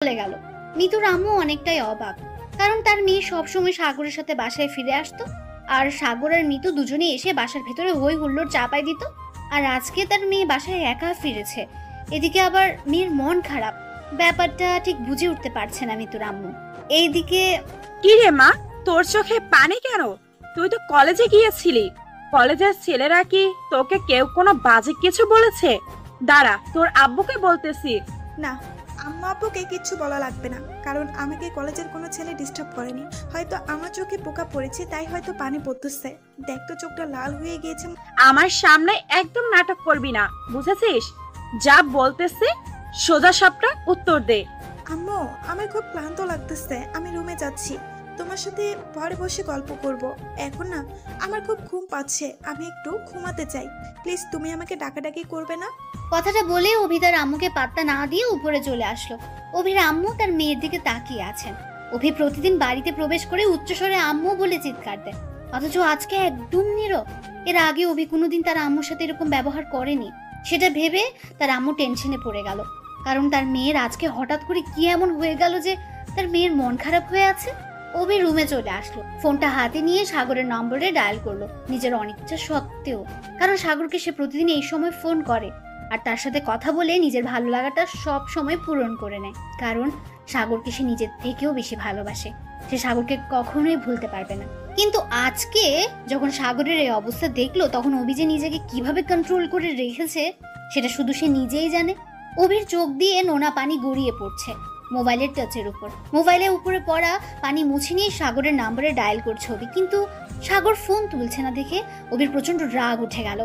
চলে গেল। মিতুর আম্মু অনেকটাই অবাক, কারণ তার মেয়ে সবসময় সাগরের সাথে বাসায় ফিরে আসতো, আর সাগর আর মিতু দুজনে এসে বাসার ভেতরে হই হুল্লোড় চাপাই দিত। আর আজকে তার মেয়ে বাসায় একা ফিরেছে, এদিকে আবার মেয়ের মন খারাপ। ব্যাপারটা ঠিক বুঝে উঠতে পারছে না মিতুর আম্মু। এইদিকে কি রে মা, তোর চোখে পানি কেন? তুই তো কলেজে গিয়েছিলি। কলেজের ছেলেরা কি তোকে কেউ কোনো বাজে কিছু বলেছে? দাঁড়া, তোর আব্বুকে বলতেছি। না, আম্মু আব্বুকে কিচ্ছু বলা লাগবে না, কারণ আমাকে কলেজের কোনো ছেলে ডিস্টার্ব করেনি। হয়তো আমার চোখে পোকা পড়েছে, তাই হয়তো পানি পড়তেছে। দেখ তো, চোখটা লাল হয়ে গিয়েছে। আমার সামনে একদম নাটক করবি না, বুঝেছিস? যা বলতেছি সোজা সাপটা উত্তর দে। আম্মু, আমার খুব ক্লান্ত লাগতেছে, আমি রুমে যাচ্ছি। তোমার সাথে পরে বসে গল্প করব। এখন না, আমার খুব ঘুম পাচ্ছে, আমি একটু ঘুমাতে চাই। প্লিজ তুমি আমাকে ডাকাডাকি করবে না। কথাটা বলে অভি তার আম্মুকে পাত্তা না দিয়ে উপরে চলে আসলো। অভির আম্মু তার মেয়ের দিকে তাকিয়ে আছেন। অভি প্রতিদিন বাড়িতে প্রবেশ করে উচ্চস্বরে আম্মু বলে চিৎকার দেয়, অথচ আজকে একদম নীরব। এর আগে অভি কোনোদিন তার আম্মুর সাথে এরকম ব্যবহার করেনি। সেটা ভেবে তার আম্মু টেনশনে পড়ে গেল, কারণ তার মেয়ের আজকে হঠাৎ করে কি এমন হয়ে গেল যে তার মেয়ের মন খারাপ হয়ে আছে। অভি রুমে চলে আসলো, ফোনটা হাতে নিয়ে সাগরের নম্বরে ডায়াল করলো, নিজের অনিচ্ছা সত্ত্বেও, কারণ সাগরকে সে প্রতিদিন এই সময় ফোন করে আর তার সাথে কথা বলে নিজের ভালো লাগাটা সব সময় পূরণ করে নেয়, কারণ সাগরকে সে নিজের থেকেও বেশি ভালোবাসে। সে সাগরকে কখনোই ভুলতে পারবে না। কিন্তু আজকে যখন সাগরের এই অবস্থা দেখলো, তখন অভি যে নিজেকে কিভাবে কন্ট্রোল করে রেখেছে সেটা শুধু সে নিজেই জানে। অভির চোখ দিয়ে নোনা পানি গড়িয়ে পড়ছে মোবাইলের টাচের উপর। মোবাইলের উপরে পড়া পানি মুছে নিয়ে সাগরের নাম্বারে ডায়াল করছে অভি, কিন্তু সাগর ফোন তুলছে না দেখে অভির প্রচন্ড রাগ উঠে গেল।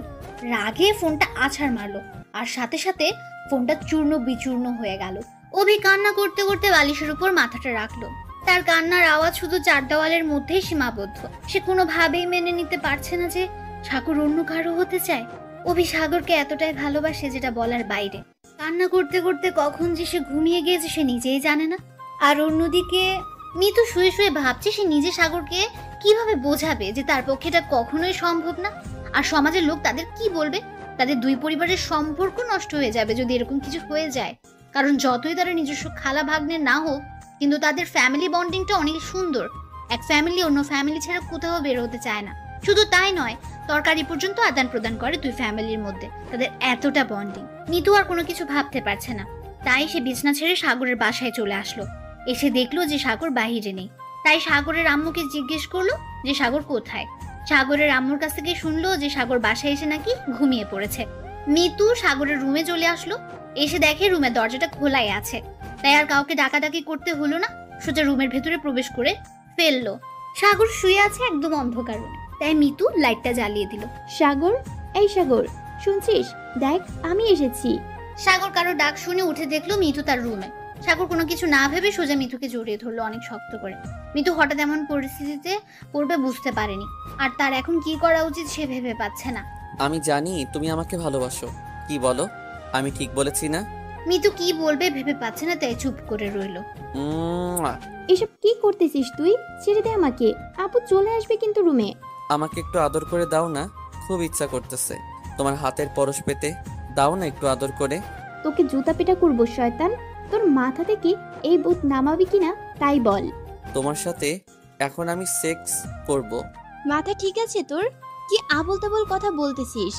রাগে ফোনটা আছাড় মারলো, আর সাথে সাথে ফোনটা চূর্ণ বিচূর্ণ হয়ে গেল। অভি কান্না করতে করতে বালিশের উপর মাথাটা রাখলো। তার কান্নার আওয়াজ শুধু চার দেওয়ালের মধ্যেই সীমাবদ্ধ। সে কোনোভাবেই মেনে নিতে পারছে না যে সাগর অন্য কারো হতে চায়। অভি সাগরকে এতটাই ভালোবাসে যেটা বলার বাইরে। কান্না করতে করতে কখন যে সে ঘুমিয়ে গিয়েছে সে নিজেই জানে না। আর অন্যদিকে মিতু শুয়ে শুয়ে ভাবছে সে নিজে সাগরকে কিভাবে বোঝাবে যে তার পক্ষে এটা কখনোই সম্ভব না। আর সমাজের লোক তাদের কি বলবে? তাদের দুই পরিবারের সম্পর্ক নষ্ট হয়ে যাবে যদি এরকম কিছু হয়ে যায়, কারণ যতই তারা নিজস্ব খালা ভাগ্নের না হোক, কিন্তু তাদের ফ্যামিলি বন্ডিংটা অনেক সুন্দর। এক ফ্যামিলি অন্য ফ্যামিলি ছাড়া কোথাও বের হতে চায় না। শুধু তাই নয়, তরকারি পর্যন্ত আদান প্রদান করে দুই ফ্যামিলির মধ্যে, তাদের এতটা বন্ডিং। মিতু আর কোনো কিছু ভাবতে পারছে না, তাই সে বিছনা ছেড়ে সাগরের বাসায় চলে আসলো। এসে দেখলো যে সাগর বাহিরে নেই, তাই সাগরের আম্মুকে জিজ্ঞেস করলো যে সাগর কোথায়। সাগরের আম্মুর কাছ থেকে শুনলো যে সাগর বাসায় এসে নাকি ঘুমিয়ে পড়েছে। মিতু সাগরের রুমে চলে আসলো, এসে দেখে রুমের দরজাটা খোলাই আছে, তাই আর কাউকে ডাকাডাকি করতে হলো না, সোজা রুমের ভেতরে প্রবেশ করে ফেললো। সাগর শুয়ে আছে একদম অন্ধকার রুমে, তাই মিতু লাইটটা জ্বালিয়ে দিল। সাগর, এই সাগর, শুনছিস? দেখ, আমি এসেছি। সাগর কারো ডাক শুনে উঠে দেখলো মিতু তার রুমে। সাগর কোনো কিছু না ভেবে সোজা মিতুকে জড়িয়ে ধরলো অনেক শক্ত করে। মিতু হঠাৎ এমন পরিস্থিতিতে পড়বে বুঝতে পারেনি, আর তার এখন কি করা উচিত সে ভেবে পাচ্ছে না। আমি জানি তুমি আমাকে ভালোবাসো, কি বলো? আমি ঠিক বলেছি না? মিতু কি বলবে ভেবে পাচ্ছে না, তাই চুপ করে রইল। এসব কি করতেছিস তুই? ছেড়ে দে আমাকে, আপু চলে আসবে কিন্তু রুমে। আমাকে একটু আদর করে দাও না, খুব ইচ্ছা করতেছে তোমার হাতের পরশ পেতে। দাও না একটু আদর করে। তোকে জুতা পেটা করবো শয়তান। তোর মাথা থেকে এই ভূত নামাবি কিনা তাই বল। তোমার সাথে এখন আমি সেক্স করব। মাথা ঠিক আছে তোর? কি আবোল তাবোল কথা বলতেছিস?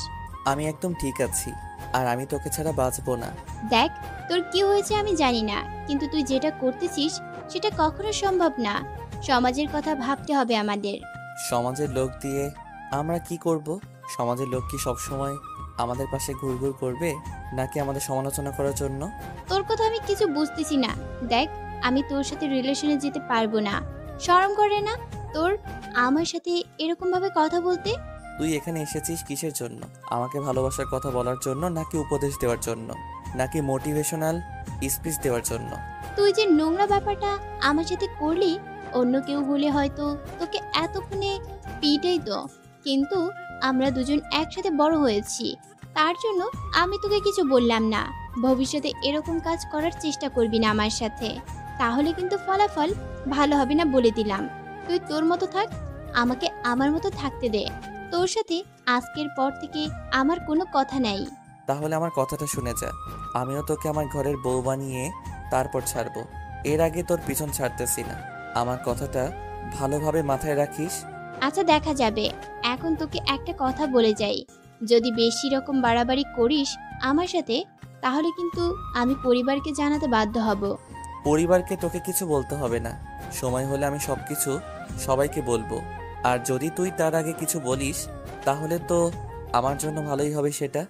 আমি একদম ঠিক আছি, আর আমি তোকে ছাড়া বাঁচবো না। দেখ, তোর কি হয়েছে আমি জানি না, কিন্তু তুই যেটা করতেছিস সেটা কখনো সম্ভব না। সমাজের কথা ভাবতে হবে আমাদের। সমাজের লোক দিয়ে আমরা কি করব? সমাজের লোক কি সবসময় আমাদের পাশে ঘুরঘুর করবে, নাকি আমাদের সমালোচনা করার জন্য? তোর কথা আমি কিছু বুঝতেছি না। দেখ, আমি তোর সাথে রিলেশনে যেতে পারবো না। শরম করে না তোর আমার সাথে এরকম ভাবে কথা বলতে? তুই এখানে এসেছিস কিসের জন্য? আমাকে ভালোবাসার কথা বলার জন্য, নাকি উপদেশ দেওয়ার জন্য, নাকি মোটিভেশনাল স্পিচ দেওয়ার জন্য? তুই যে নোংরা ব্যাপারটা আমার সাথে করলি, অন্য কেউ হলে হয়তো তোকে এতক্ষণে পিটাই তো, কিন্তু আমরা দুজন একসাথে বড় হয়েছি, তার জন্য আমি তোকে কিছু বললাম না। ভবিষ্যতে এরকম কাজ করার চেষ্টা করবি না আমার সাথে, তাহলে কিন্তু ফলাফল ভালো হবে না বলে দিলাম। তুই তোর মতো থাক, আমাকে আমার মতো থাকতে দে। তোর সাথে আজকের পর থেকে আমার কোনো কথা নাই। তাহলে আমার কথাটা শুনে যা। আমিও তোকে আমার ঘরের বউ বানিয়ে তারপর ছাড়বো। এর আগে তোর পিছন ছাড়তেছি না। আমার কথাটা ভালোভাবে মাথায় রাখিস। আচ্ছা দেখা যাবে। এখন তোকে একটা কথা বলে যাই, যদি বেশি রকম বাড়াবাড়ি করিস আমার সাথে, তাহলে কিন্তু আমি পরিবারকে জানাতে বাধ্য হব। পরিবারকে তোকে কিছু বলতে হবে না, সময় হলে আমি সবকিছু সবাইকে বলবো। আর যদি তুই তার আগে কিছু বলিস তাহলে তো আমার জন্য ভালোই হবে সেটা।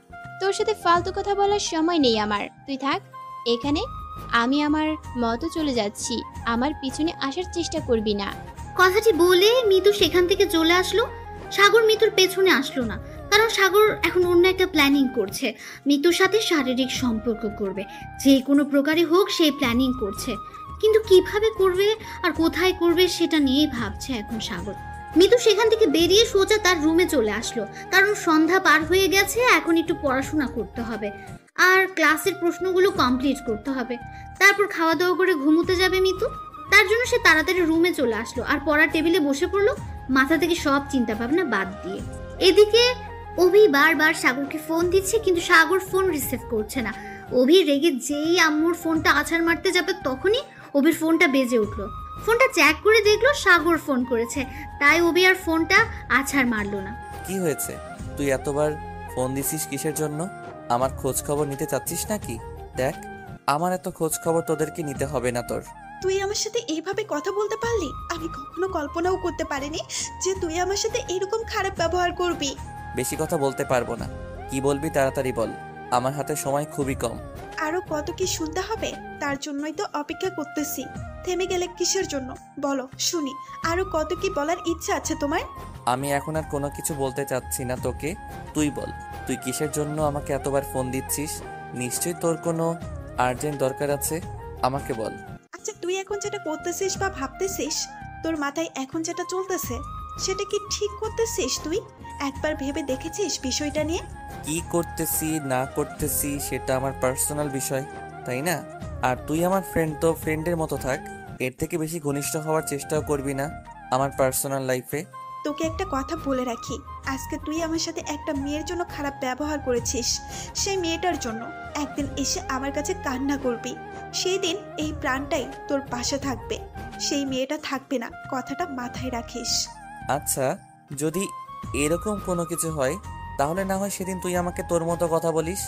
তোর সাথে ফালতু কথা বলার সময় নেই আমার, তুই থাক এখানে। আমি আমার মতো চলে যাচ্ছি, আমার পিছনে আসার চেষ্টা করবি না। কথাটি বলে মিতু সেখান থেকে চলে আসলো। সাগর মিতুর পেছনে আসলো না, কারণ সাগর এখন অন্য একটা প্ল্যানিং করছে। মিতুর সাথে শারীরিক সম্পর্ক করবে, যে কোনো প্রকারে হোক সেই প্ল্যানিং করছে, কিন্তু কিভাবে করবে আর কোথায় করবে সেটা নিয়েই ভাবছে এখন সাগর। মিতু সেখান থেকে বেরিয়ে সোজা তার রুমে চলে আসলো, কারণ সন্ধ্যা পার হয়ে গেছে, এখন একটু পড়াশোনা করতে হবে আর ক্লাসের প্রশ্নগুলো কমপ্লিট করতে হবে। তারপর খাওয়া দাওয়া করে ঘুমোতে যাবে মিতু। তার জন্য সে তাড়াতাড়ি রুমে চলে আসলো আর পড়ার টেবিলে বসে পড়লো, মাথা থেকে সব চিন্তা ভাবনা বাদ দিয়ে। এদিকে অভি বারবার সাগরকে ফোন দিচ্ছে, কিন্তু সাগর ফোন রিসিভ করছে না। অভি রেগে যেই আম্মুর ফোনটা আছাড় মারতে যাবে তখনই অভির ফোনটা বেজে উঠলো। ফোনটা চেক করে দেখলো সাগর ফোন করেছে, তাই অভি আর ফোনটা আছাড় মারলো না। কি হয়েছে? তুই এতবার ফোন দিছিস কিসের জন্য? আমার খোঁজ খবর নিতে চাচ্ছিস নাকি? দেখ, আমার এত খোঁজ খবর তোদেরকে নিতে হবে না তোর। তুই আমার সাথে এইভাবে কথা বলতে পারলি? আমি কখনো কল্পনাও করতে পারিনি যে তুই আমার সাথে এরকম খারাপ ব্যবহার করবি। বেশি কথা বলতে পারবো না, কি বলবি তাড়াতাড়ি বল, আমার হাতে সময় খুবই কম। আরো কত কি শুনতে হবে, তার জন্যই তো অপেক্ষা করতেছি। থেমে গেলে কিসের জন্য বলো শুনি, আরো কত কি বলার ইচ্ছা আছে তোমার? আমি এখন আর কোনো কিছু বলতে চাচ্ছি না তোকে, তুই বল, তুই কিসের জন্য আমাকে এতবার ফোন দিচ্ছিস? নিশ্চয়ই তোর কোনো আর্জেন্ট দরকার আছে, আমাকে বল। আচ্ছা তুই এখন যেটা করতেছিস বা ভাবতেছিস, তোর মাথায় এখন যেটা চলতেছে, সেটা কি ঠিক করতেছিস তুই? একবার ভেবে দেখেছিস বিষয়টা নিয়ে? কি করতেছি না করতেছি সেটা আমার পার্সোনাল বিষয়, তাই না? আর তুই আমার ফ্রেন্ড, তো ফ্রেন্ডের মতো থাক, এর থেকে বেশি ঘনিষ্ঠ হওয়ার চেষ্টাও করবি না আমার পার্সোনাল লাইফে। তোকে একটা কথা বলে রাখি, আজকে তুই আমার সাথে একটা মেয়ের জন্য খারাপ ব্যবহার করেছিস। সেই মেয়েটার জন্য একদিন এসে আমার কাছে কান্না করবি, সেই দিন এই প্রাণটাই তোর পাশে থাকবে, সেই মেয়েটা থাকবে না, কথাটা মাথায় রাখিস। আচ্ছা, যদি এরকম কোনো কিছু হয় তাহলে না হয় সেদিন তুই আমাকে তোর মতো কথা বলিস,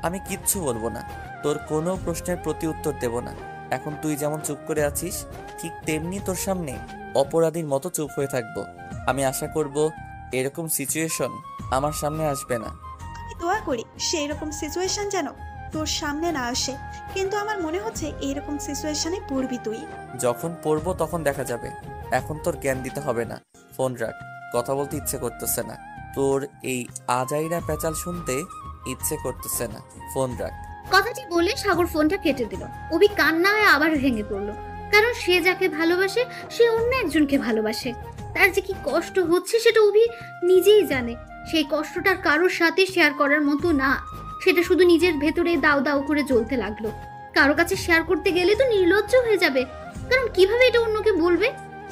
আমি কিচ্ছু বলবো না, তোর কোনো প্রশ্নের প্রতি উত্তর দেব না। এখন তুই যেমন চুপ করে আছিস ঠিক তেমনি তোর সামনে অপরাধীর মতো চুপ হয়ে থাকবো। আমি আশা করব এরকম সিচুয়েশন আমার সামনে আসবে না। আমি দোয়া করি সেই রকম সিচুয়েশন যেন তোর সামনে না আসে, কিন্তু আমার মনে হচ্ছে এইরকম সিচুয়েশনে পড়বি তুই। যখন পড়বো তখন দেখা যাবে, এখন তোর জ্ঞান দিতে হবে না। ফোন রাখ, কথা বলতে ইচ্ছে করতেছে না, তোর এই আজাইরা পেঁচাল শুনতে ইচ্ছে করতেছে না, ফোন রাখ। কথাটি বলে সাগর ফোনটা কেটে দিল। অভি কান্নায় আবার ভেঙে পড়লো, কারণ সে যাকে ভালোবাসে সে অন্য একজনকে ভালোবাসে। তার যে কি কষ্ট হচ্ছে সেটা অভি নিজেই জানে। সেই কষ্টটার কারোর সাথে শেয়ার করার মতো না, সেটা শুধু নিজের ভেতরে দাউ দাউ করে জ্বলতে লাগলো। কারো কাছে শেয়ার করতে গেলে তো নির্লজ্জ হয়ে যাবে, কারণ কিভাবে এটা অন্যকে বলবে?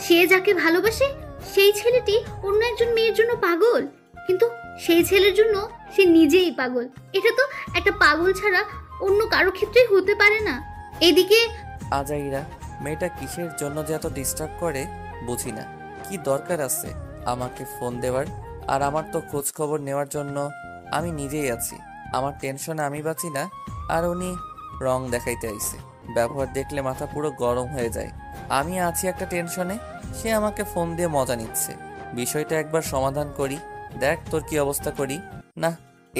সে যাকে ভালোবাসে সেই ছেলেটি অন্য একজন মেয়ের জন্য পাগল, কিন্তু সেই ছেলের জন্য সে নিজেই পাগল। এটা তো একটা পাগল ছাড়া অন্য কারো ক্ষেত্রেই হতে পারে না। এদিকে আজাইরা মেয়েটা কিসের জন্য যে এত ডিস্টার্ব করে বুঝি না। কি দরকার আছে আমাকে ফোন দেওয়ার? আর আমার তো খোঁজ খবর নেওয়ার জন্য আমি নিজেই আছি। আমার টেনশনে আমি বাঁচি না, আর উনি রং দেখাইতে আইছে। ব্যবহার দেখলে মাথা পুরো গরম হয়ে যায়। আমি আছি একটা টেনশনে, সে আমাকে ফোন দিয়ে মজা নিচ্ছে। বিষয়টা একবার সমাধান করি, দেখ তোর কি অবস্থা করি। না,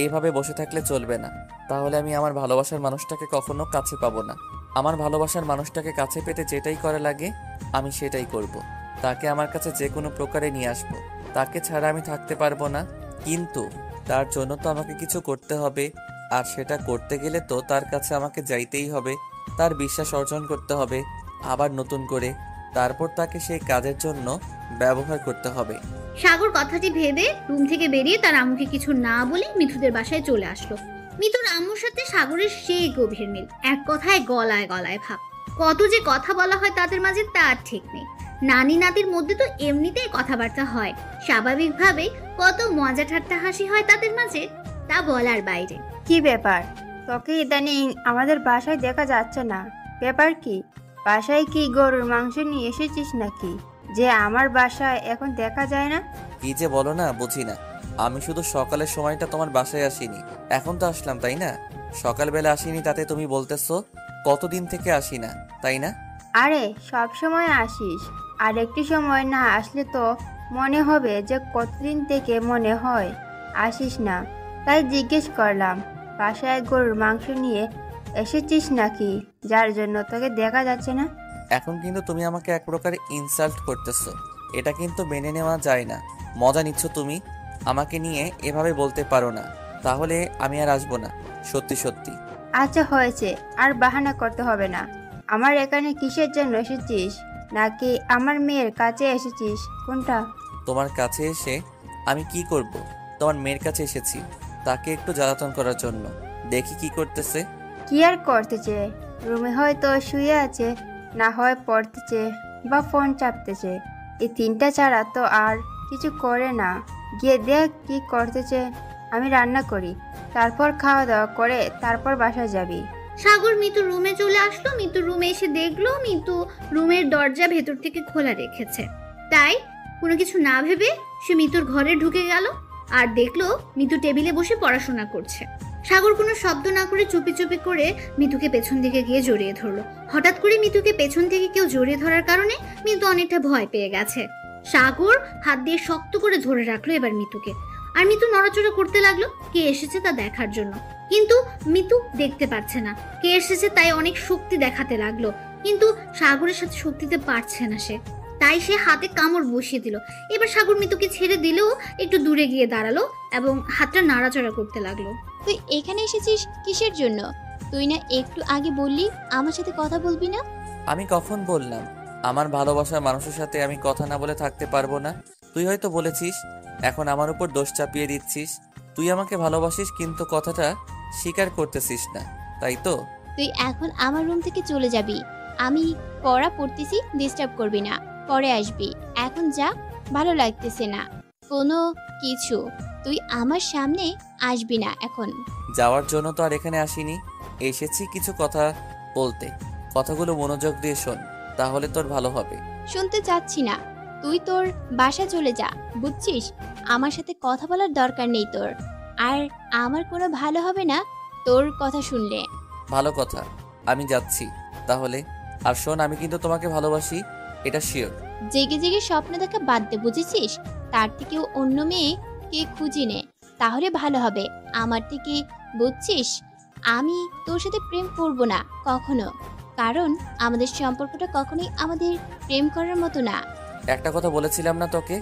এইভাবে বসে থাকলে চলবে না, তাহলে আমি আমার ভালোবাসার মানুষটাকে কখনো কাছে পাবো না। আমার ভালোবাসার মানুষটাকে কাছে পেতে যেটাই করা লাগে আমি সেটাই করব। তাকে আমার কাছে যে কোনো প্রকারে নিয়ে আসবো, তাকে ছাড়া আমি থাকতে পারবো না। কিন্তু তার জন্য তো আমাকে কিছু করতে হবে, আর সেটা করতে গেলে তো তার কাছে আমাকে যাইতেই হবে, তার বিশ্বাস অর্জন করতে হবে আবার নতুন করে, তারপর তাকে সেই কাজের জন্য ব্যবহার করতে হবে। সাগর কথাটি ভেবে রুম থেকে বেরিয়ে তার আম্মুকে কিছু না বলে মিঠুদের বাসায় চলে আসলো। মিতুর আম্মুর সাথে সাগরের সেই গভীর মিল, এক কথায় গলায় গলায় ভাব। কত যে কথা বলা হয় তাদের মাঝে তার ঠিক নেই। নানি নাতির মধ্যে তো এমনিতেই কথাবার্তা হয়, স্বাভাবিকভাবে কত মজা ঠাট্টা হাসি হয় তাদের মাঝে, তা বলার বাইরে। কি ব্যাপার? তোকে ইদানিং আমাদের বাসায় দেখা যাচ্ছে না, ব্যাপার কি? বাসায় কি গরুর মাংস নিয়ে এসেছিস নাকি যে আমার বাসায় এখন দেখা যায় না? কি যে বলো না, বুঝি না। আমি শুধু সকালের সময়টা তোমার বাসায় আসিনি, এখন তো আসলাম, তাই না? সকালবেলা আসিনি তাতে তুমি বলতেছো কতদিন থেকে আসি না, তাই না? আরে সব সময় আসিস, আর একটু সময় না আসলে তো মনে হবে যে কতদিন থেকে মনে হয় আসিস না। তাই জিজ্ঞেস করলাম বাসায় গরুর মাংস নিয়ে এসেছিস নাকি যার জন্য তোকে দেখা যাচ্ছে না। এখন কিন্তু তুমি আমাকে এক প্রকার ইনসাল্ট করতেছো, এটা কিন্তু মেনে নেওয়া যায় না। মজা নিচ্ছ তুমি, আমাকে নিয়ে এভাবে বলতে পারো না। তাহলে আমি আর আসবো না, সত্যি সত্যি। আচ্ছা হয়েছে, আর বাহানা করতে হবে না। আমার এখানে কিসের জন্য এসেছিস, নাকি আমার মেয়ের কাছে এসেছিস, কোনটা? তোমার কাছে এসে আমি কি করব? তোমার মেয়ের কাছে এসেছি, তাকে একটু জ্বালাতন করার জন্য। দেখি কি করতেছে। কি আর করতেছে, রুমে হয়তো শুয়ে আছে, না হয় পড়তেছে বা ফোন চাপতেছে। এই তিনটা ছাড়া তো আর কিছু করে না। গিয়ে দেখ কি করতেছে। আমি রান্না করি, তারপর খাওয়া দাওয়া করে তারপর বাসায় যাবি। সাগর মিতুর রুমে চলে আসলো। মিতুর রুমে এসে দেখলো মিতু রুমের দরজা ভেতর থেকে খোলা রেখেছে। তাই কোনো কিছু না ভেবে সে মিতুর ঘরে ঢুকে গেল আর দেখলো মিতু টেবিলে বসে পড়াশোনা করছে। সাগর কোনো শব্দ না করে চুপি চুপি করে মিতুকে পেছন দিকে গিয়ে জড়িয়ে ধরলো। হঠাৎ করে মিতুকে পেছন থেকে কেউ জড়িয়ে ধরার কারণে মিতু অনেকটা ভয় পেয়ে গেছে। সাগর হাত দিয়ে শক্ত করে ধরে রাখলো এবার মিতুকে, আর মিতু নড়াচড়া করতে লাগলো কে এসেছে তা দেখার জন্য। কিন্তু মিতু দেখতে পাচ্ছে না কে এসেছে, তাই অনেক শক্তি দেখাতে লাগলো। কিন্তু সাগরের সাথে শক্তিতে পারছে না সে, তাই সে হাতে কামড় বসিয়ে দিল। এবার সাগর মিতুকে ছেড়ে দিলেও একটু দূরে গিয়ে দাঁড়ালো এবং হাতটা নাড়াচাড়া করতে লাগলো। তুই এখানে এসেছিস কিসের জন্য? তুই না একটু আগে বললি আমার সাথে কথা বলবি না? আমি কখন বললাম আমার ভালোবাসার মানুষের সাথে আমি কথা না বলে থাকতে পারবো না? তুই হয়তো বলেছিস, এখন আমার উপর দোষ চাপিয়ে দিচ্ছিস। তুই আমাকে ভালোবাসিস কিন্তু কথাটা স্বীকার করতেছিস না, তাই তো? তুই এখন আমার রুম থেকে চলে যাবি। আমি পড়া পড়তেছি, ডিস্টার্ব করবি না, পরে আসবি। এখন যা, ভালো লাগতেছে না কোনো কিছু। তুই আমার সামনে আসবি না এখন। যাওয়ার জন্য তো আর এখানে আসিনি, এসেছি কিছু কথা বলতে। কথাগুলো মনোযোগ দিয়ে শোন, তাহলে তোর ভালো হবে। শুনতে চাচ্ছি না, তুই তোর বাসা চলে যা, বুঝছিস? আমার সাথে কথা বলার দরকার নেই তোর, আর আমার কোনো ভালো হবে না তোর কথা শুনলে। ভালো কথা, আমি যাচ্ছি তাহলে। আর শোন, আমি কিন্তু তোমাকে ভালোবাসি, এটা শিওর। জেগে জেগে স্বপ্ন দেখা বাদ দে, বুঝেছিস? তার থেকেও অন্য মেয়ে কে খুঁজি নে, তাহলে ভালো হবে আমার থেকে, বুঝছিস? আমি তোর সাথে প্রেম করব না কখনো, কারণ আমাদের সম্পর্কটা কখনোই আমাদের প্রেম করার মতো না। একটা কথা বলেছিলাম না তোকে,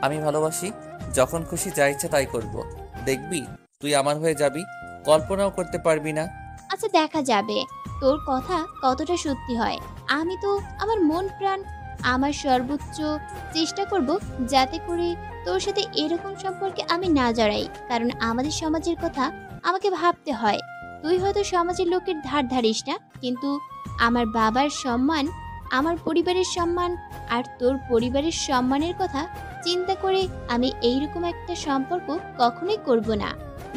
আমি ভালোবাসি। যখন খুশি যা ইচ্ছা তাই করব। দেখবি তুই আমার হয়ে যাবি, কল্পনাও করতে পারবি না। আচ্ছা দেখা যাবে তোর কথা কতটা সত্যি হয়। আমি তো আমার মন প্রাণ, আমার সর্বোচ্চ চেষ্টা করব যাতে করে তোর সাথে এরকম সম্পর্কে আমি না জড়াই, কারণ আমাদের সমাজের কথা আমাকে ভাবতে হয়। তুই হয়তো সমাজের লোকের ধার ধারিস না, কিন্তু আমার বাবার সম্মান, আমার পরিবারের সম্মান আর তোর পরিবারের সম্মানের কথা চিন্তা করে আমি এইরকম একটা সম্পর্ক কখনোই করব না।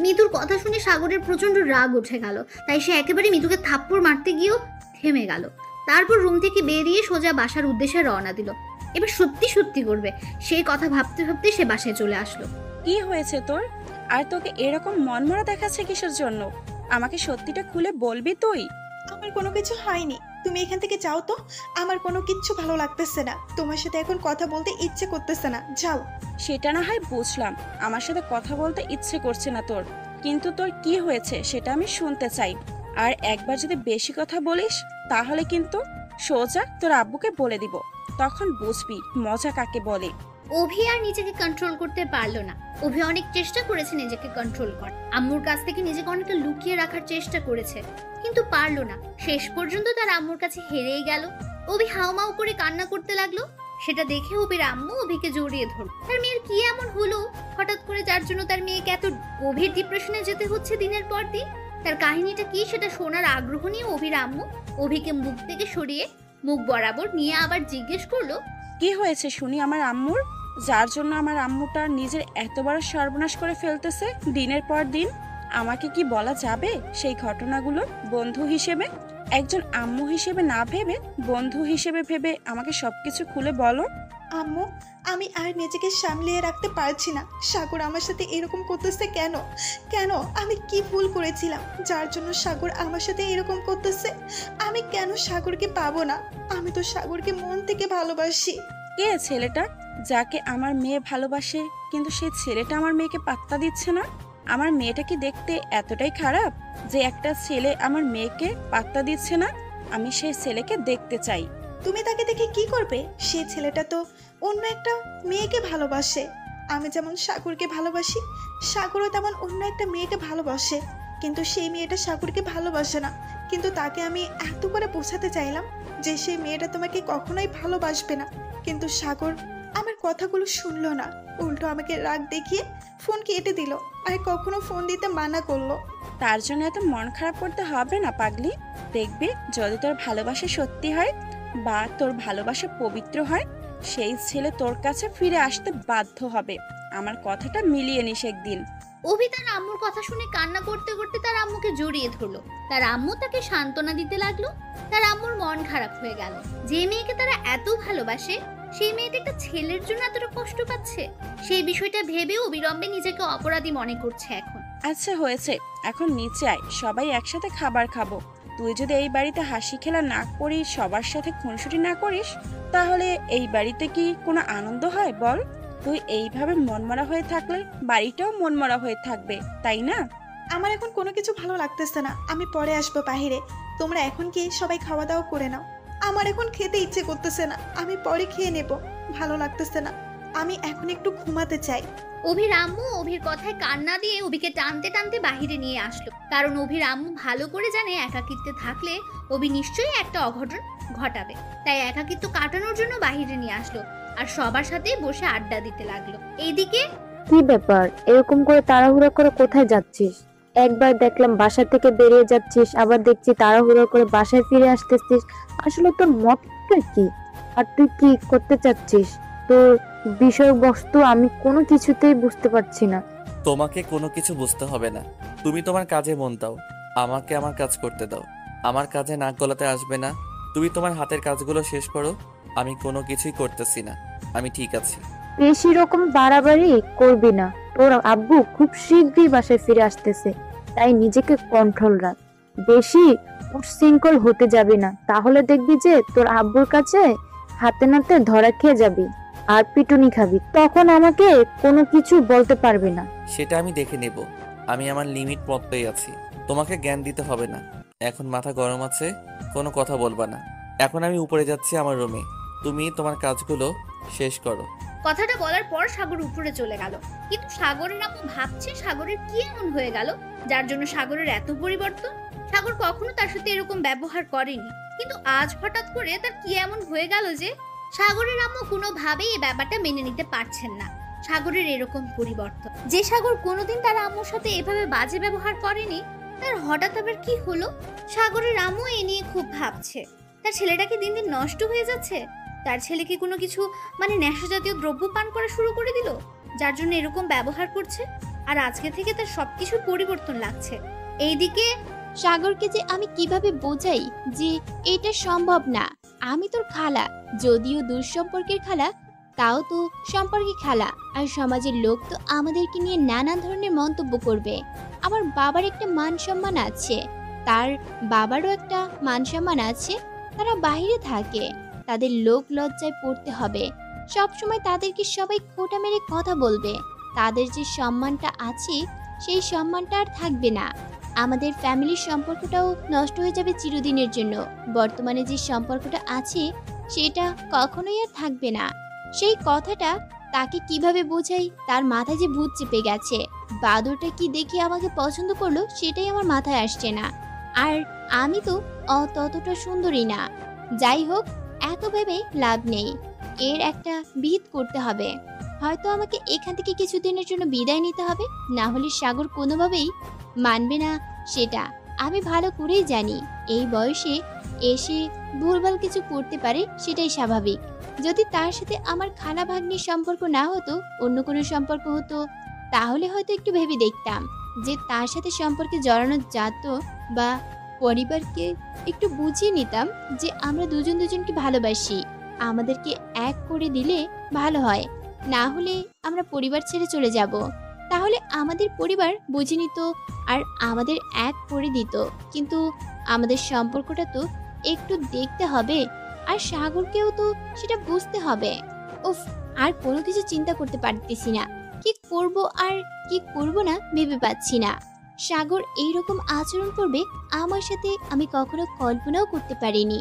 মিতুর কথা শুনে সাগরের প্রচন্ড রাগ উঠে গেল, তাই সে একেবারে মিতুকে থাপ্পড় মারতে গিয়েও থেমে গেল। তারপর রুম থেকে বেরিয়ে সোজা বাসার উদ্দেশ্যে রওনা দিল। এবার সত্যি সত্যি করবে সেই কথা ভাবতে ভাবতে সে বাসায় চলে আসলো। কি হয়েছে তোর? আর তোকে এরকম মনমরা দেখাচ্ছে কিসের জন্য? আমাকে সত্যিটা খুলে বলবি তুই? আমার কোনো কিছু হয়নি, তুমি এখান থেকে যাও তো। আমার কোনো কিচ্ছু ভালো লাগতেছে না, তোমার সাথে এখন কথা বলতে ইচ্ছে করতেছে না, যাও। সেটা না হয় বুঝলাম, আমার সাথে কথা বলতে ইচ্ছে করছে না তোর, কিন্তু তোর কি হয়েছে সেটা আমি শুনতে চাই। আর একবার যদি বেশি কথা বলিস তাহলে কিন্তু সোজা তোর আব্বুকে বলে দিব, তখন বুঝবি মজা কাকে বলে। অভি আর নিজেকে কন্ট্রোল করতে পারলো না। অভি অনেক চেষ্টা করেছে নিজেকে কন্ট্রোল করার, আম্মুর কাছ থেকে নিজেকে অনেকটা লুকিয়ে রাখার চেষ্টা করেছে, কিন্তু পারলো না। শেষ পর্যন্ত তার আম্মুর কাছে হেরেই গেল। অভি হাউমাউ করে কান্না করতে লাগলো। সেটা দেখে অভির আম্মু অভিকে জড়িয়ে ধরল। তার মেয়ের কি এমন হলো হঠাৎ করে যার জন্য তার মেয়েকে এত গভীর ডিপ্রেশনে যেতে হচ্ছে দিনের পর দিন? তার কাহিনীটা কি সেটা শোনার আগ্রহ নিয়ে অভির আম্মু অভিকে মুখ থেকে সরিয়ে মুখ বরাবর নিয়ে আবার জিজ্ঞেস করলো, কি হয়েছে শুনি আমার আম্মুর, যার জন্য আমার আম্মুটা নিজের এত বড় সর্বনাশ করে ফেলতেছে দিনের পর দিন? আমাকে কি বলা যাবে সেই ঘটনাগুলো বন্ধু হিসেবে? একজন আম্মু হিসেবে না ভেবে বন্ধু হিসেবে ভেবে আমাকে সবকিছু খুলে বলো। আম্মু, আমি আর নিজেকে সামলিয়ে রাখতে পারছি না। সাগর আমার সাথে এরকম করতেছে কেন? কেন? আমি কি ভুল করেছিলাম যার জন্য সাগর আমার সাথে এরকম করতেছে? আমি কেন সাগরকে পাবো না? আমি তো সাগরকে মন থেকে ভালোবাসি। কে ছেলেটা যাকে আমার মেয়ে ভালোবাসে, কিন্তু সেই ছেলেটা আমার মেয়েকে পাত্তা দিচ্ছে না? আমার মেয়েটা কি দেখতে এতটাই খারাপ যে একটা ছেলে আমার মেয়েকে পাত্তা দিচ্ছে না? আমি সেই ছেলেকে দেখতে চাই। তুমি তাকে দেখে কি করবে? সেই ছেলেটা তো অন্য একটা মেয়েকে ভালোবাসে। আমি যেমন সাগরকে ভালোবাসি, সাগরও তেমন অন্য একটা মেয়েকে ভালোবাসে। কিন্তু সেই মেয়েটা সাগরকে ভালোবাসে না। কিন্তু তাকে আমি এত করে বোঝাতে চাইলাম যে সেই মেয়েটা তোমাকে কখনোই ভালোবাসবে না, কিন্তু সাগর আমার কথাগুলো শুনলো না। উল্টো আমাকে রাগ দেখিয়ে ফোন কেটে দিল, আর কখনো ফোন দিতে মানা করলো। তার জন্য এত মন খারাপ করতে হবে না পাগলি। দেখবি যদি তোর ভালোবাসা সত্যি হয় বা তোর ভালোবাসা পবিত্র হয়, সেই ছেলে তোর কাছে ফিরে আসতে বাধ্য হবে। আমার কথাটা মিলিয়ে নিস একদিন। অভি তার আম্মুর কথা শুনে কান্না করতে করতে তার আম্মুকে জড়িয়ে ধরলো। তার আম্মু তাকে সান্ত্বনা দিতে লাগলো। তার আম্মুর মন খারাপ হয়ে গেল। যে মেয়েকে তারা এত ভালোবাসে, সেই মেয়েটা একটা ছেলের জন্য এতটা কষ্ট পাচ্ছে। সেই বিষয়টা ভেবেও অবিলম্বে নিজেকে অপরাধী মনে করছে এখন। আচ্ছা হয়েছে, এখন নিচে আয়, সবাই একসাথে খাবার খাবো। তুই যদি এই বাড়িতে হাসি খেলা না করিস, সবার সাথে খুনসুটি না করিস, তাহলে এই বাড়িতে কি কোনো আনন্দ হয় বল? তুই এইভাবে মনমরা হয়ে থাকলে বাড়িটাও মনমরা হয়ে থাকবে, তাই না? আমার এখন কোনো কিছু ভালো লাগতেছে না। আমি পরে আসবো বাহিরে। তোমরা এখন কি সবাই খাওয়া দাওয়া করে নাও। আমার এখন খেতে ইচ্ছে করতেছে না। আমি পরে খেয়ে নেব। ভালো লাগতেছে না। আমি এখন একটু ঘুমাতে চাই। অভির আম্মু অভির কথায় কান্না দিয়ে অভিকে টানতে টানতে বাহিরে নিয়ে আসলো। কারণ অভির আম্মু ভালো করে জানে একাকিত্বে থাকলে অভি নিশ্চয়ই একটা অঘটন ঘটাবে। তাই একাকিত্ব কাটানোর জন্য বাহিরে নিয়ে আসলো আর সবার সাথে বসে আড্ডা দিতে লাগলো। এইদিকে কি ব্যাপার, এরকম করে তাড়াহুড়ো করে কোথায় যাচ্ছিস? একবার দেখলাম বাসা থেকে বেরিয়ে যাচ্ছিস, আবার দেখছি তাড়াহুড়ো করে বাসায় ফিরে আসতেছিস। আসলে তোর মতটা কি, আর তুই কি করতে চাচ্ছিস? তোর বিষয়বস্তু আমি কোনো কিছুতেই বুঝতে পারছি না। তোমাকে কোনো কিছু বুঝতে হবে না। তুমি তোমার কাজে মন দাও, আমাকে আমার কাজ করতে দাও। আমার কাজে নাক গলাতে আসবে না। তুমি তোমার হাতের কাজগুলো শেষ করো। আমি কোনো কিছুই করতেছি না, আমি ঠিক আছি। বেশি রকম বাড়াবাড়ি করবি না। তোর আব্বু খুব শীঘ্রই বাসায় ফিরে আসতেছে, তাই নিজেকে কন্ট্রোল রাখ। বেশি উচ্ছৃঙ্খল হতে যাবি না, তাহলে দেখবি যে তোর আব্বুর কাছে হাতে নাতে ধরা খেয়ে যাবি আর পিটুনি খাবি। তখন আমাকে কোনো কিছু বলতে পারবি না। সেটা আমি দেখে নেব। আমি আমার লিমিট মতোই আছি, তোমাকে জ্ঞান দিতে হবে না। এখন মাথা গরম আছে, কোনো কথা বলবা না। এখন আমি উপরে যাচ্ছি আমার রুমে, তুমি তোমার কাজগুলো শেষ করো। কথাটা বলার পর সাগর উপরে চলে গেল। কিন্তু সাগরের আম্মু ভাবছে সাগরের কি এমন হয়ে গেল যার জন্য সাগরের এত পরিবর্তন। সাগর কখনো তার সাথে এরকম ব্যবহার করেনি, কিন্তু আজ হঠাৎ করে তার কি এমন হয়ে গেল যে সাগরের আম্মু কোনোভাবেই এই ব্যাপারটা মেনে নিতে পারছেন না। সাগরের এরকম পরিবর্তন, যে সাগর কোনোদিন তার আম্মুর সাথে এভাবে বাজে ব্যবহার করেনি, তার হঠাৎ আবার কি হলো? সাগরের আম্মু এ নিয়ে খুব ভাবছে। তার ছেলেটা কি দিন দিন নষ্ট হয়ে যাচ্ছে? তার ছেলে কি কোনো কিছু নেশা জাতীয় দ্রব্য পান করা শুরু করে দিল, যার জন্য এরকম ব্যবহার করছে? আর আজকে থেকে তার সবকিছু পরিবর্তন লাগছে। এইদিকে সাগরকে যে আমি কিভাবে বোঝাই যে এটা সম্ভব না। আমি তোর খালা, যদিও দূর সম্পর্কের খালা, তাও তো সম্পর্কে খালা। আর সমাজের লোক তো আমাদেরকে নিয়ে নানা ধরনের মন্তব্য করবে। আমার বাবার একটা মান সম্মান আছে, তার বাবারও একটা মান সম্মান আছে। তারা বাইরে থাকে, তাদের লোক লজ্জায় পড়তে হবে। সবসময় তাদেরকে সবাই খোঁটা মেরে কথা বলবে। তাদের যে সম্মানটা আছে সেই সম্মানটা আর থাকবে না। আমাদের ফ্যামিলির সম্পর্কটাও নষ্ট হয়ে যাবে চিরদিনের জন্য। বর্তমানে যে সম্পর্কটা আছে সেটা কখনোই আর থাকবে না। সেই কথাটা তাকে কিভাবে বোঝাই, তার মাথায় যে ভূত চেপে গেছে। বাদরটা কি দেখে আমাকে পছন্দ করলো সেটাই আমার মাথায় আসছে না। আর আমি তো ততটা সুন্দরী না। যাই হোক, এত ভেবে লাভ নেই, এর একটা বিহিত করতে হবে। হয়তো আমাকে এখান থেকে কিছুদিনের জন্য বিদায় নিতে হবে, না হলে সাগর কোনোভাবেই মানবে না। সেটা আমি ভালো করেই জানি। এই বয়সে এসে ভুলভাল কিছু করতে পারে, সেটাই স্বাভাবিক। যদি তার সাথে আমার খালা ভাগ্নির সম্পর্ক না হতো, অন্য কোনো সম্পর্ক হতো, তাহলে হয়তো একটু ভেবে দেখতাম যে তার সাথে সম্পর্কে জড়ানো যেত বা পরিবারকে একটু বুঝিয়ে নিতাম যে আমরা দুজন দুজনকে ভালোবাসি, আমাদেরকে এক করে দিলে ভালো হয়, না হলে আমরা পরিবার ছেড়ে চলে যাব। তাহলে আমাদের পরিবার বুঝে নিত আর আমাদের এক করে দিত। কিন্তু আমাদের সম্পর্কটা তো একটু দেখতে হবে, আর সাগরকেও তো সেটা বুঝতে হবে। উফ, আর কোনো কিছু চিন্তা করতে পারতেছি না, কি করব আর কি করব না ভেবে পাচ্ছি না। সাগর এইরকম আচরণ করবে আমার সাথে আমি কখনো কল্পনাও করতে পারিনি।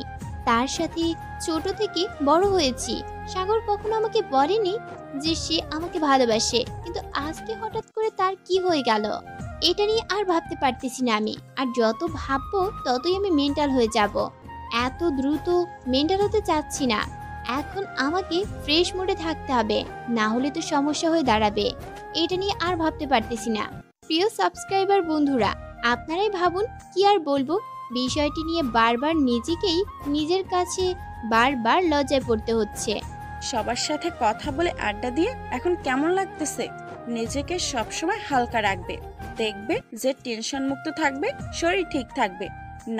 তার সাথে ছোট থেকে বড় হয়েছি, সাগর কখনো আমাকে বলেনি যে সে আমাকে ভালোবাসে, কিন্তু আজকে হঠাৎ করে তার কি হয়ে গেল এটা নিয়ে আর ভাবতে পারতেছি না আমি। আর যত ভাববো ততই আমি মেন্টাল হয়ে যাব। এত দ্রুত মেন্টাল হতে চাচ্ছি না, এখন আমাকে ফ্রেশ মোডে থাকতে হবে, না হলে তো সমস্যা হয়ে দাঁড়াবে। এটা নিয়ে আর ভাবতে পারতেছি না। প্রিয় সাবস্ক্রাইবার বন্ধুরা, আপনারাই ভাবুন, কি আর বলবো, বিষয়টি নিয়ে বারবার নিজেকেই নিজের কাছে বারবার লজ্জায় পড়তে হচ্ছে। সবার সাথে কথা বলে আড্ডা দিয়ে এখন কেমন লাগতেছে? নিজেকে সবসময় হালকা রাখবে, দেখবে যে টেনশন মুক্ত থাকবে, শরীর ঠিক থাকবে।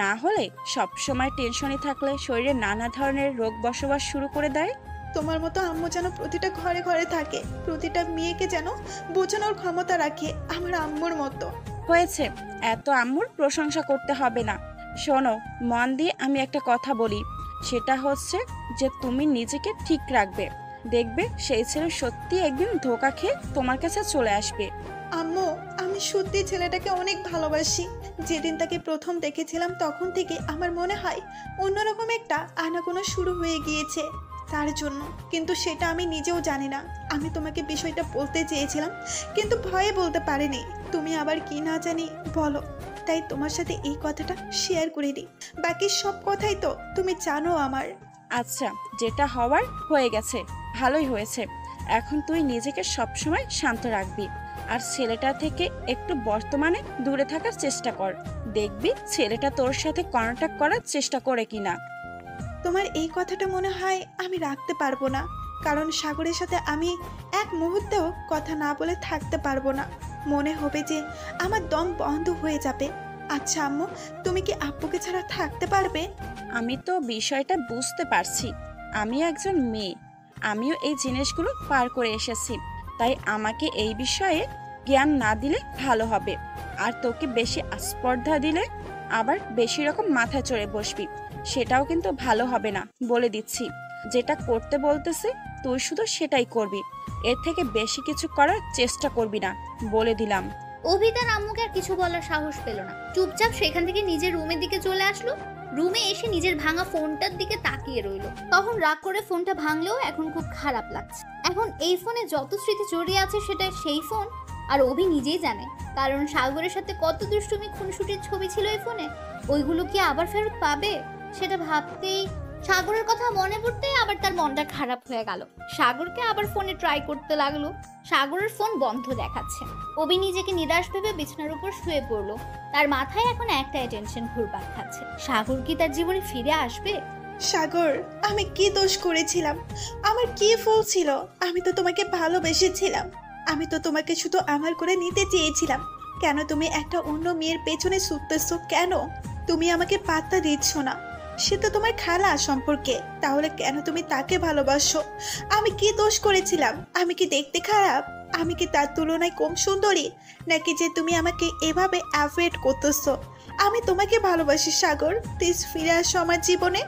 না হলে সবসময় টেনশনে থাকলে শরীরে নানা ধরনের রোগ বসবাস শুরু করে দেয়। তোমার মতো আম্মু যেন প্রতিটা ঘরে ঘরে থাকে, প্রতিটা মেয়েকে যেন বোঝানোর ক্ষমতা রাখে আমার আম্মুর মতো। হয়েছে, এত আম্মুর প্রশংসা করতে হবে না। শোনো মন দিয়ে, আমি একটা কথা বলি, সেটা হচ্ছে যে তুমি নিজেকে ঠিক রাখবে, দেখবে সেই ছেলে সত্যি একদিন ধোঁকা খেয়ে তোমার কাছে চলে আসবে। আম্মু, আমি সত্যি ছেলেটাকে অনেক ভালোবাসি। যেদিন তাকে প্রথম দেখেছিলাম তখন থেকে আমার মনে হয় অন্যরকম একটা আনাগোনা শুরু হয়ে গিয়েছে তার জন্য, কিন্তু সেটা আমি নিজেও জানি না। আমি তোমাকে বিষয়টা বলতে চেয়েছিলাম, কিন্তু ভয়ে বলতে পারিনি। তুমি আবার কি না জানি বলো, তাই তোমার সাথে এই কথাটা শেয়ার করে দিই। বাকি সব কথাই তো তুমি জানো আমার। আচ্ছা, যেটা হওয়ার হয়ে গেছে, ভালোই হয়েছে। এখন তুই নিজেকে সবসময় শান্ত রাখবি, আর ছেলেটা থেকে একটু বর্তমানে দূরে থাকার চেষ্টা কর। দেখবি ছেলেটা তোর সাথে কন্ট্যাক্ট করার চেষ্টা করে কিনা। তোমার এই কথাটা মনে হয় আমি রাখতে পারবো না, কারণ সাগরের সাথে আমি এক মুহূর্তেও কথা না বলে থাকতে পারবো না। মনে হবে যে আমার দম বন্ধ হয়ে যাবে। আচ্ছা আম্মু, তুমি কি আব্বুকে ছাড়া থাকতে পারবে? আমি তো বিষয়টা বুঝতে পারছি, আমি একজন মেয়ে, আমিও এই জিনিসগুলো পার করে এসেছি, তাই আমাকে এই বিষয়ে জ্ঞান না দিলে ভালো হবে। আর তোকে বেশি আস্পর্ধা দিলে আবার বেশি রকম মাথায় চড়ে বসবি, সেটাও কিন্তু ভালো হবে না, বলে দিচ্ছি। যেটা করতে বলতেছি তুই শুধু সেটাই করবি, এর থেকে বেশি কিছু করার চেষ্টা করবি না, বলে দিলাম। অভি তার আম্মুকে আর কিছু বলার সাহস পেল না, চুপচাপ সেখান থেকে নিজের রুমের দিকে চলে আসলো। রুমে এসে নিজের ভাঙা ফোনটার দিকে তাকিয়ে রইলো। তখন রাগ করে ফোনটা ভাঙলেও এখন খুব খারাপ লাগছে। এখন এই ফোনে যত স্মৃতি জড়িয়ে আছে সেটা সেই ফোন, আর অভি নিজেই জানে, কারণ সাগরের সাথে কত দুষ্টুমি খুনসুটির ছবি ছিল এই ফোনে। ওইগুলো কি আবার ফেরত পাবে? সেটা ভাবতেই, সাগরের কথা মনে পড়তেই আবার তার মনটা খারাপ হয়ে গেল। সাগরকে আবার ফোনে ট্রাই করতে লাগলো, সাগরের ফোন বন্ধ দেখাচ্ছে। অভি নিজেকে নিরাশ ভেবে বিছানার উপর শুয়ে পড়লো। তার মাথায় এখন একটাই টেনশন ঘুরপাক খাচ্ছে, সাগর কি তার জীবনে ফিরে আসবে? সাগর, আমি কি দোষ করেছিলাম? আমার কি ভুল ছিল? আমি তো তোমাকে ভালোবেসেছিলাম, আমি তো তোমাকে শুধু আমার করে নিতে চেয়েছিলাম। কেন তুমি একটা অন্য মেয়ের পেছনে ছুটতেছো? কেন তুমি আমাকে পাত্তা দিচ্ছ না? সে তো তোমার খালা সম্পর্কে, তাহলে কেন তুমি তাকে ভালোবাসো? আমি কি দোষ করেছিলাম? আমি কি দেখতে খারাপ? আমি কি তার তুলনায় কম সুন্দরী? নাকি যে তুমি আমাকে এভাবে অ্যাভয়েড করতেছো? আমি তোমাকে ভালোবাসি সাগর, প্লিজ ফিরে আসো আমার জীবনে।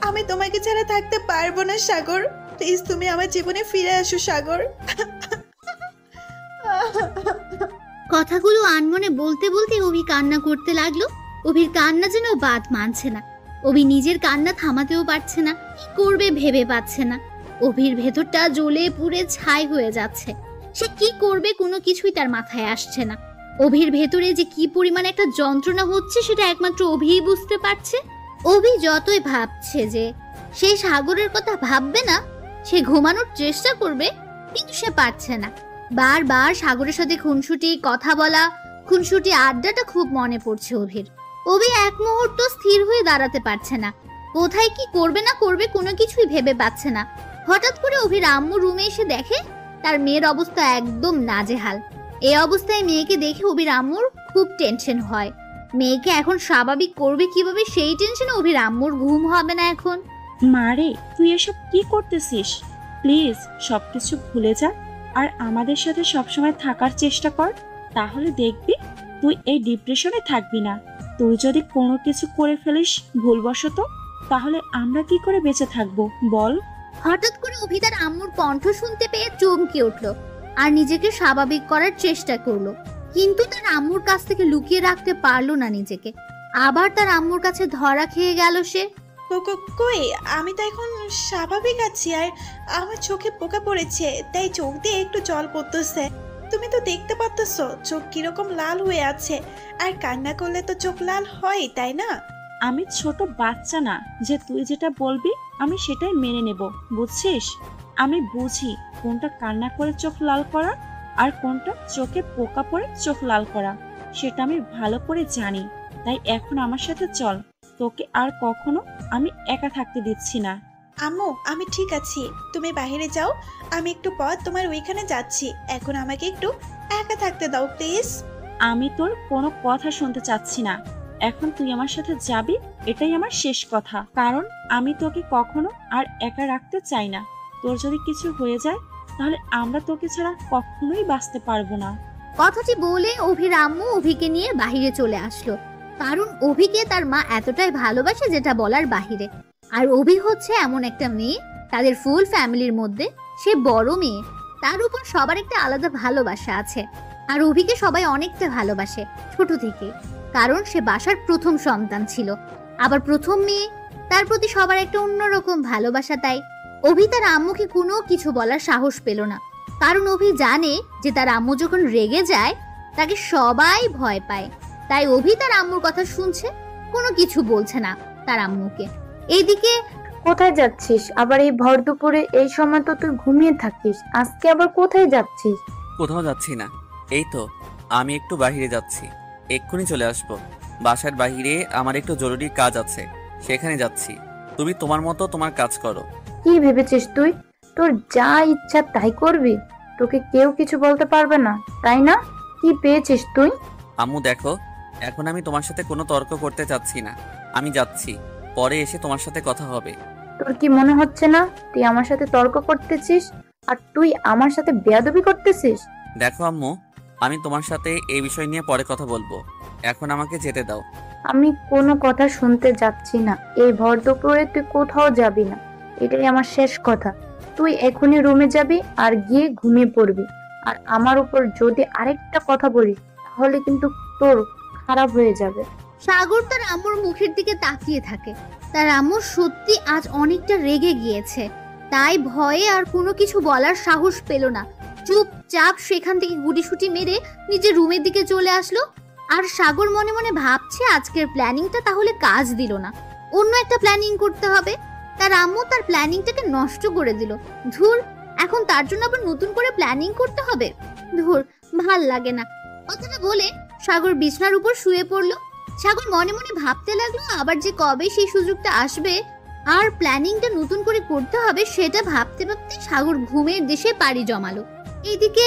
আমি তোমাকে ছাড়া থাকতে পারবো না সাগর, প্লিজ তুমি আমার জীবনে ফিরে আসো সাগর। কথাগুলো আনমনে বলতে বলতে অভি কান্না করতে লাগলো। অভির কান্না যেন বাদ মানছে না। অভি নিজের কান্না থামাতেও পারছে না, কি করবে ভেবে পাচ্ছে না। অভির ভেতরটা জ্বলে পুড়ে ছাই হয়ে যাচ্ছে। সে কি করবে কোনো কিছুই তার মাথায় আসছে না। অভির ভেতরে যে কি পরিমাণ একটা যন্ত্রণা হচ্ছে সেটা একমাত্র অভিই বুঝতে পারছে। অভি যতই ভাবছে যে সে সাগরের কথা ভাববে না, সে ঘুমানোর চেষ্টা করবে, কিন্তু সে পারছে না। বারবার সাগরের সাথে খুনসুটি কথা বলা, খুনসুটি আড্ডাটা খুব মনে পড়ছে অভির। অভি এক মুহূর্ত স্থির হয়ে দাঁড়াতে পারছে না, কোথায় কি করবে না করবে কোনো কিছুই ভেবে পাচ্ছে না। হঠাৎ করে অভির আম্মু রুমে এসে দেখে তার মেয়ের অবস্থা একদম নাজেহাল। এই অবস্থায় মেয়েকে দেখে অভির আম্মুর খুব টেনশন হয়। মেয়েকে এখন স্বাভাবিক করবে কিভাবে সেই টেনশনে অভির আম্মুর ঘুম হবে না এখন। মারে, তুই এসব কি করতেছিস? প্লিজ সবকিছু ভুলে যা আর আমাদের সাথে সবসময় থাকার চেষ্টা কর, তাহলে দেখবি তুই এই ডিপ্রেশনে থাকবি না। তুই যদি কোনো কিছু করে ফেলিস ভুলবশত, তাহলে আমরা কি করে বেঁচে থাকবো বল? হঠাৎ করে অভি তার আম্মুর কণ্ঠ শুনতে পেয়ে চমকে উঠল আর নিজেকে স্বাভাবিক করার চেষ্টা করলো, কিন্তু তার আম্মুর কাছ থেকে লুকিয়ে রাখতে পারলো না নিজেকে। আবার তার আম্মুর কাছে ধরা খেয়ে গেল সে। কই, আমি তো এখন স্বাভাবিক আছি, আর আমার চোখে পোকা পড়েছে, তাই চোখ দিয়ে একটু জল পড়তেছে। তুমি তো দেখতে পাচ্ছ চোখ কিরকম লাল হয়ে আছে, আর কান্না করলে তো চোখ লাল হয়, তাই না? আমি ছোট বাচ্চা না যে তুই যেটা বলবি আমি সেটাই মেনে নেব, বুঝছিস? আমি বুঝি কোনটা কান্না করে চোখ লাল করা আর কোনটা চোখে পোকা পড়ে চোখ লাল করা, সেটা আমি ভালো করে জানি। তাই এখন আমার সাথে চল, তোকে আর কখনো আমি একা থাকতে দিচ্ছি না। আম্মু, আমি ঠিক আছি, তুমি বাইরে যাও, আমি একটু পর তোমার ওইখানে যাচ্ছি। এখন আমাকে একটু একা থাকতে দাও প্লিজ। আমি তোর কোনো কথা শুনতে চাচ্ছি না, এখন তুই আমার সাথে যাবি, এটাই আমার শেষ কথা। কারণ আমি তোকে কখনো আর একা রাখতে চাই না। তোর যদি কিছু হয়ে যায় তাহলে আমরা তোকে ছাড়া কখনোই বাঁচতে পারবো না। কথাটি বলে অভির আম্মু অভিকে নিয়ে বাহিরে চলে আসলো, কারণ অভিকে তার মা এতটাই ভালোবাসে যেটা বলার বাহিরে। আর অভি হচ্ছে এমন একটা মেয়ে, তাদের ফুল ফ্যামিলির মধ্যে সে বড় মেয়ে, তার উপর সবার একটা আলাদা ভালোবাসা আছে। আর অভিকে সবাই অনেকটা ভালোবাসে ছোট থেকে, কারণ সে বাসার প্রথম সন্তান ছিল, আবার প্রথম মেয়ে, তার প্রতি সবার একটা অন্যরকম ভালোবাসা। তাই অভি তার আম্মুকে কোনো কিছু বলার সাহস পেল না, কারণ অভি জানে যে তার আম্মু যখন রেগে যায় তাকে সবাই ভয় পায়। তাই অভি তার আম্মুর কথা শুনছে, কোনো কিছু বলছে না তার আম্মুকে। এইদিকে কোথায় যাচ্ছিস আবার এই ভর দুপুরে? এই সময় তো তুই ঘুমিয়ে থাকিস, আজকে আবার কোথায় যাচ্ছিস? কোথাও যাচ্ছি না, এই তো আমি একটু বাইরে যাচ্ছি, এক্ষুনি চলে আসবো। বাসার বাইরে আমার একটু জরুরি কাজ আছে, সেখানে যাচ্ছি। তুমি তোমার মতো তোমার কাজ করো। কি ভেবেছিস তুই তোর যা ইচ্ছা তাই করবি? তোকে কেউ কিছু বলতে পারবে না, তাই না? কি পেয়েছিস তুই? আম্মু দেখো, এখন আমি তোমার সাথে কোনো তর্ক করতে চাচ্ছি না, আমি যাচ্ছি, পরে এসে তোমার সাথে কথা হবে। তোর কি মনে হচ্ছে না তুই আমার সাথে তর্ক করতেছিস আর তুই আমার সাথে বেয়াদবি করতেছিস? দেখো আম্মু, আমি তোমার সাথে এই বিষয় নিয়ে পরে কথা বলবো, এখন আমাকে যেতে দাও। আমি কোনো কথা শুনতে যাচ্ছি না, এই ভর দুপুরে তুই কোথাও যাবি না, এটাই আমার শেষ কথা। তুই এখনই রুমে যাবি আর গিয়ে ঘুমিয়ে পড়বি। আর আমার উপর যদি আরেকটা কথা বলিস তাহলে কিন্তু তোর খারাপ হয়ে যাবে। সাগর তার আম্মুর মুখের দিকে তাকিয়ে থাকে, তার আম্মু সত্যি আজ অনেকটা রেগে গিয়েছে, তাই ভয়ে আর কোনো কিছু বলার সাহস পেল না। চুপচাপ সেখান থেকে গুটিসুটি মেরে নিজের রুমের দিকে চলে আসলো। আর সাগর মনে মনে ভাবছে আজকের প্ল্যানিংটা তাহলে কাজ দিল না, অন্য একটা প্ল্যানিং করতে হবে। তার আম্মু তার প্ল্যানিংটাকে নষ্ট করে দিল। ধুর, এখন তার জন্য আবার নতুন করে প্ল্যানিং করতে হবে। ধুর, ভাল লাগে না। কথাটা বলে সাগর বিছানার উপর শুয়ে পড়লো। সাগর মনে মনে ভাবতে লাগলো আবার যে কবে সেই সুযোগটা আসবে আর প্ল্যানিংটা নতুন করে করতে হবে, সেটা ভাবতে ভাবতে সাগর ঘুমের দেশে পাড়ি জমালো। এইদিকে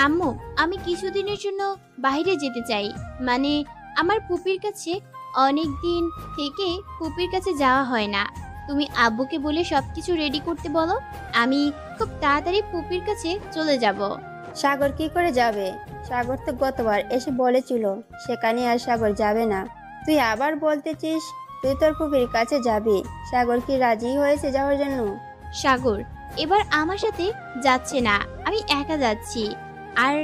আম্মু, আমি কিছুদিনের জন্য বাইরে যেতে চাই, মানে আমার পুপির কাছে। অনেক দিন থেকে পুপির কাছে যাওয়া হয় না। তুমি আব্বুকে বলে সবকিছু রেডি করতে বলো, আমি খুব তাড়াতাড়ি পুপির কাছে চলে যাব। সাগর কি করে যাবে? সাগর তো গতবার এসে বলেছিল সেখানে আর সাগর যাবে না। তুই আবার বলতেছিস তুই তোর পুপির কাছে যাবি। সাগর কি রাজি হয়েছে যাওয়ার জন্য? সাগর এবার আমার সাথে যাচ্ছে না, আমি একা যাচ্ছি। আর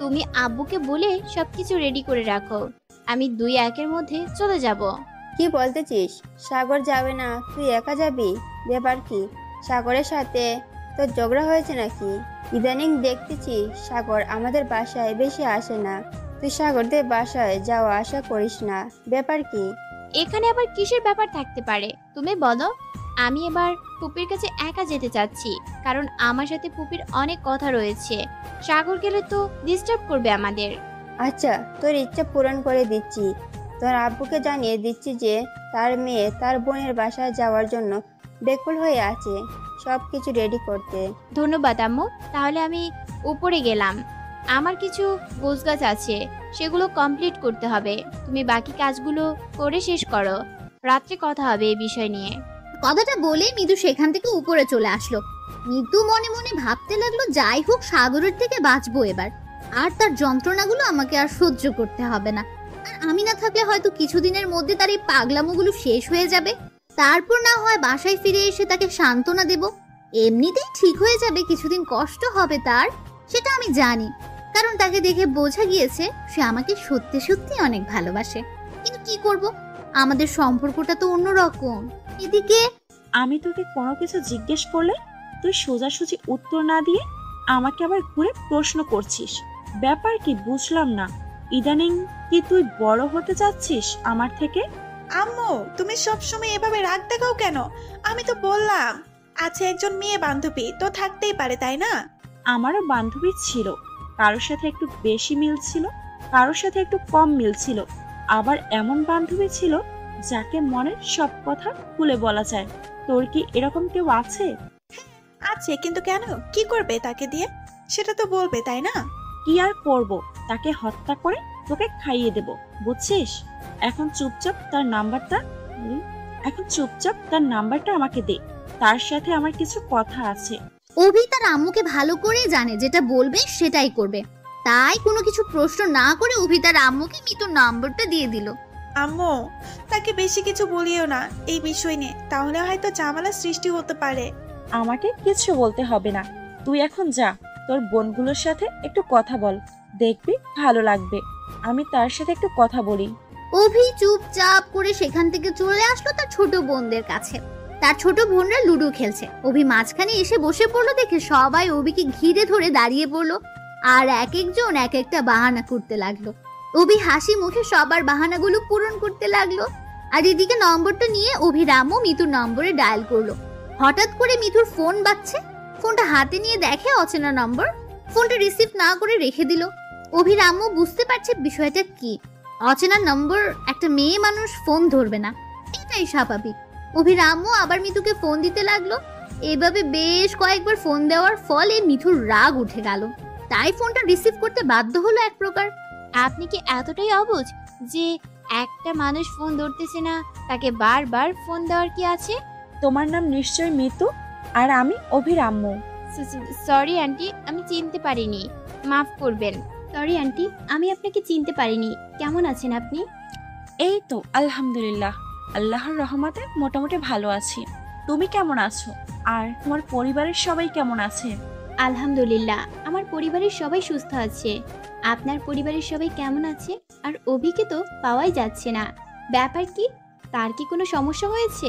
তুমি আব্বুকে বলে সবকিছু রেডি করে রাখো, আমি 2-1 মধ্যে চলে যাব। কি বলতেছিস? সাগর যাবে না, তুই একা যাবি? ব্যাপার কি? সাগরের সাথে তোর ঝগড়া হয়েছে নাকি? ইদানিং দেখতেছি সাগর আমাদের বাসায় বেশি আসে না। তুই সাগরদের বাসায় যাওয়া আসা করিস না, ব্যাপার কি? এখানে আবার কিসের ব্যাপার থাকতে পারে তুমি বলো? আমি এবার পুপির কাছে একা যেতে চাচ্ছি, কারণ আমার সাথে পুপির অনেক কথা রয়েছে। সাগর গেলে তো ডিস্টার্ব করবে আমাদের। আচ্ছা, তোর ইচ্ছা পূরণ করে দিচ্ছি। তোর আব্বুকে জানিয়ে দিচ্ছি যে তার মেয়ে তার বোনের বাসায় যাওয়ার জন্য বেকুল হয়ে আছে সব কিছু রেডি করতে। ধন্যবাদ আম্মু, তাহলে আমি উপরে গেলাম, আমার কিছু গোছগাছ আছে, সেগুলো কমপ্লিট করতে হবে। তুমি বাকি কাজগুলো করে শেষ করো, রাত্রে কথা হবে এই বিষয় নিয়ে। কথাটা বলে মিতু সেখান থেকে উপরে চলে আসলো। মিতু মনে মনে ভাবতে লাগলো, যাই হোক সাগরের থেকে বাঁচবো এবার, আর তার যন্ত্রণাগুলো আমাকে আর সহ্য করতে হবে না। আর আমি না থাকলে হয়তো কিছুদিনের মধ্যে তার এই পাগলামোগুলো শেষ হয়ে যাবে। তারপর না হয় বাসায় ফিরে এসে তাকে সান্ত্বনা দেব। এমনিতেই ঠিক হয়ে যাবে, কিছুদিন কষ্ট হবে তার, সেটা আমি জানি, কারণ তাকে দেখে বোঝা গিয়েছে সে আমাকে সত্যি সত্যি অনেক ভালোবাসে। কিন্তু কি করব, আমাদের সম্পর্কটা তো অন্যরকম। এদিকে আমি তোকে কোনো কিছু জিজ্ঞেস করলে তুই সোজাসুজি উত্তর না দিয়ে আমাকে আবার ঘুরে প্রশ্ন করছিস। ব্যাপার কি বুঝলাম না। ইদানিং কি তুই বড় হতে চাচ্ছিস আমার থেকে? আম্মু, তুমি সবসময় এভাবে রাগ দেখাও কেন? আমি তো বললাম আছে একজন মেয়ে বান্ধবী, তো থাকতেই পারে, তাই না? আমারও বান্ধবী ছিল, কারোর সাথে একটু বেশি মিল ছিল, কারোর সাথে একটু কম মিল ছিল। আবার এমন বান্ধবী ছিল যাকে মনের সব কথা খুলে বলা যায়। তোর কি এরকম কেউ আছে? আছে, কিন্তু কেন? কি করবে তাকে দিয়ে? সেটা তো বলবে, তাই না? কি আর করব, তাকে হত্যা করে তোকে খাইয়ে দেব, বুঝছিস? এখন চুপচাপ তার নাম্বারটা আমাকে দে। তার সাথে আমার কিছু কথা আছে। অভি তার আম্মুকে ভালো করে জানে, যেটা বলবে সেটাই করবে। তাই কোনো কিছু প্রশ্ন না করে অভি তার আম্মুকে মিতুর নাম্বারটা দিয়ে দিল। আম্মু, তাকে বেশি কিছু বলিও না এই বিষয় নিয়ে, তাহলে হয়তো ঝামেলা সৃষ্টি হতে পারে। আমাকে কিছু বলতে হবে না, তুই এখন যা, তোর বোনগুলোর সাথে একটু কথা বল, দেখবি ভালো লাগবে। আমি তার সাথে একটু কথা বলি। অভি চুপচাপ করে সেখান থেকে চলে আসলো তার ছোট বোনদের কাছে। তার ছোট বোনরা লুডো খেলছে। অভি মাঝখানে এসে বসে পড়লো দেখে সবাই অভিকে ঘিরে ধরে দাঁড়িয়ে পড়লো, আর এক একজন এক একটা বাহানা করতে লাগলো। অভি হাসি মুখে সবার বাহানাগুলো পূরণ করতে লাগলো। আর এদিকে নম্বরটা নিয়ে অভি রামু মিতুর নম্বরে ডায়াল করলো। হঠাৎ করে মিতুর ফোন বাজছে। ফোনটা হাতে নিয়ে দেখে অচেনা নম্বর। ফোনটা রিসিভ না করে রেখে দিল। অভি রামু বুঝতে পারছে বিষয়টা কি। অচেনা নম্বর, একটা মেয়ে মানুষ ফোন ধরবে না, এটাই স্বাভাবিক। অভি রামু আবার মিতুকে ফোন দিতে লাগলো। এভাবে বেশ কয়েকবার ফোন দেওয়ার ফলে মিতুর রাগ উঠে গেল। তাই ফোনটা রিসিভ করতে বাধ্য হলো এক প্রকার। আপনি কি এতটাই অবুঝ যে একটা মানুষ ফোন ধরতেছে না, তাকে বারবার ফোন দেওয়ার কি আছে? তোমার নাম নিশ্চয় মিতু, আর আমি অভির আম্মু। সরি আন্টি, আমি চিনতে পারিনি, মাফ করবেন। সরি আন্টি, আমি আপনাকে চিনতে পারিনি। কেমন আছেন আপনি? এই তো আলহামদুলিল্লাহ, আল্লাহর রহমতে মোটামুটি ভালো আছি। তুমি কেমন আছো? আর তোমার পরিবারের সবাই কেমন আছে? আলহামদুলিল্লাহ, আমার পরিবারের সবাই সুস্থ আছে। আপনার পরিবারের সবাই কেমন আছে? আর অভিকে তো পাওয়াই যাচ্ছে না, ব্যাপার কি? তার কি কোনো সমস্যা হয়েছে?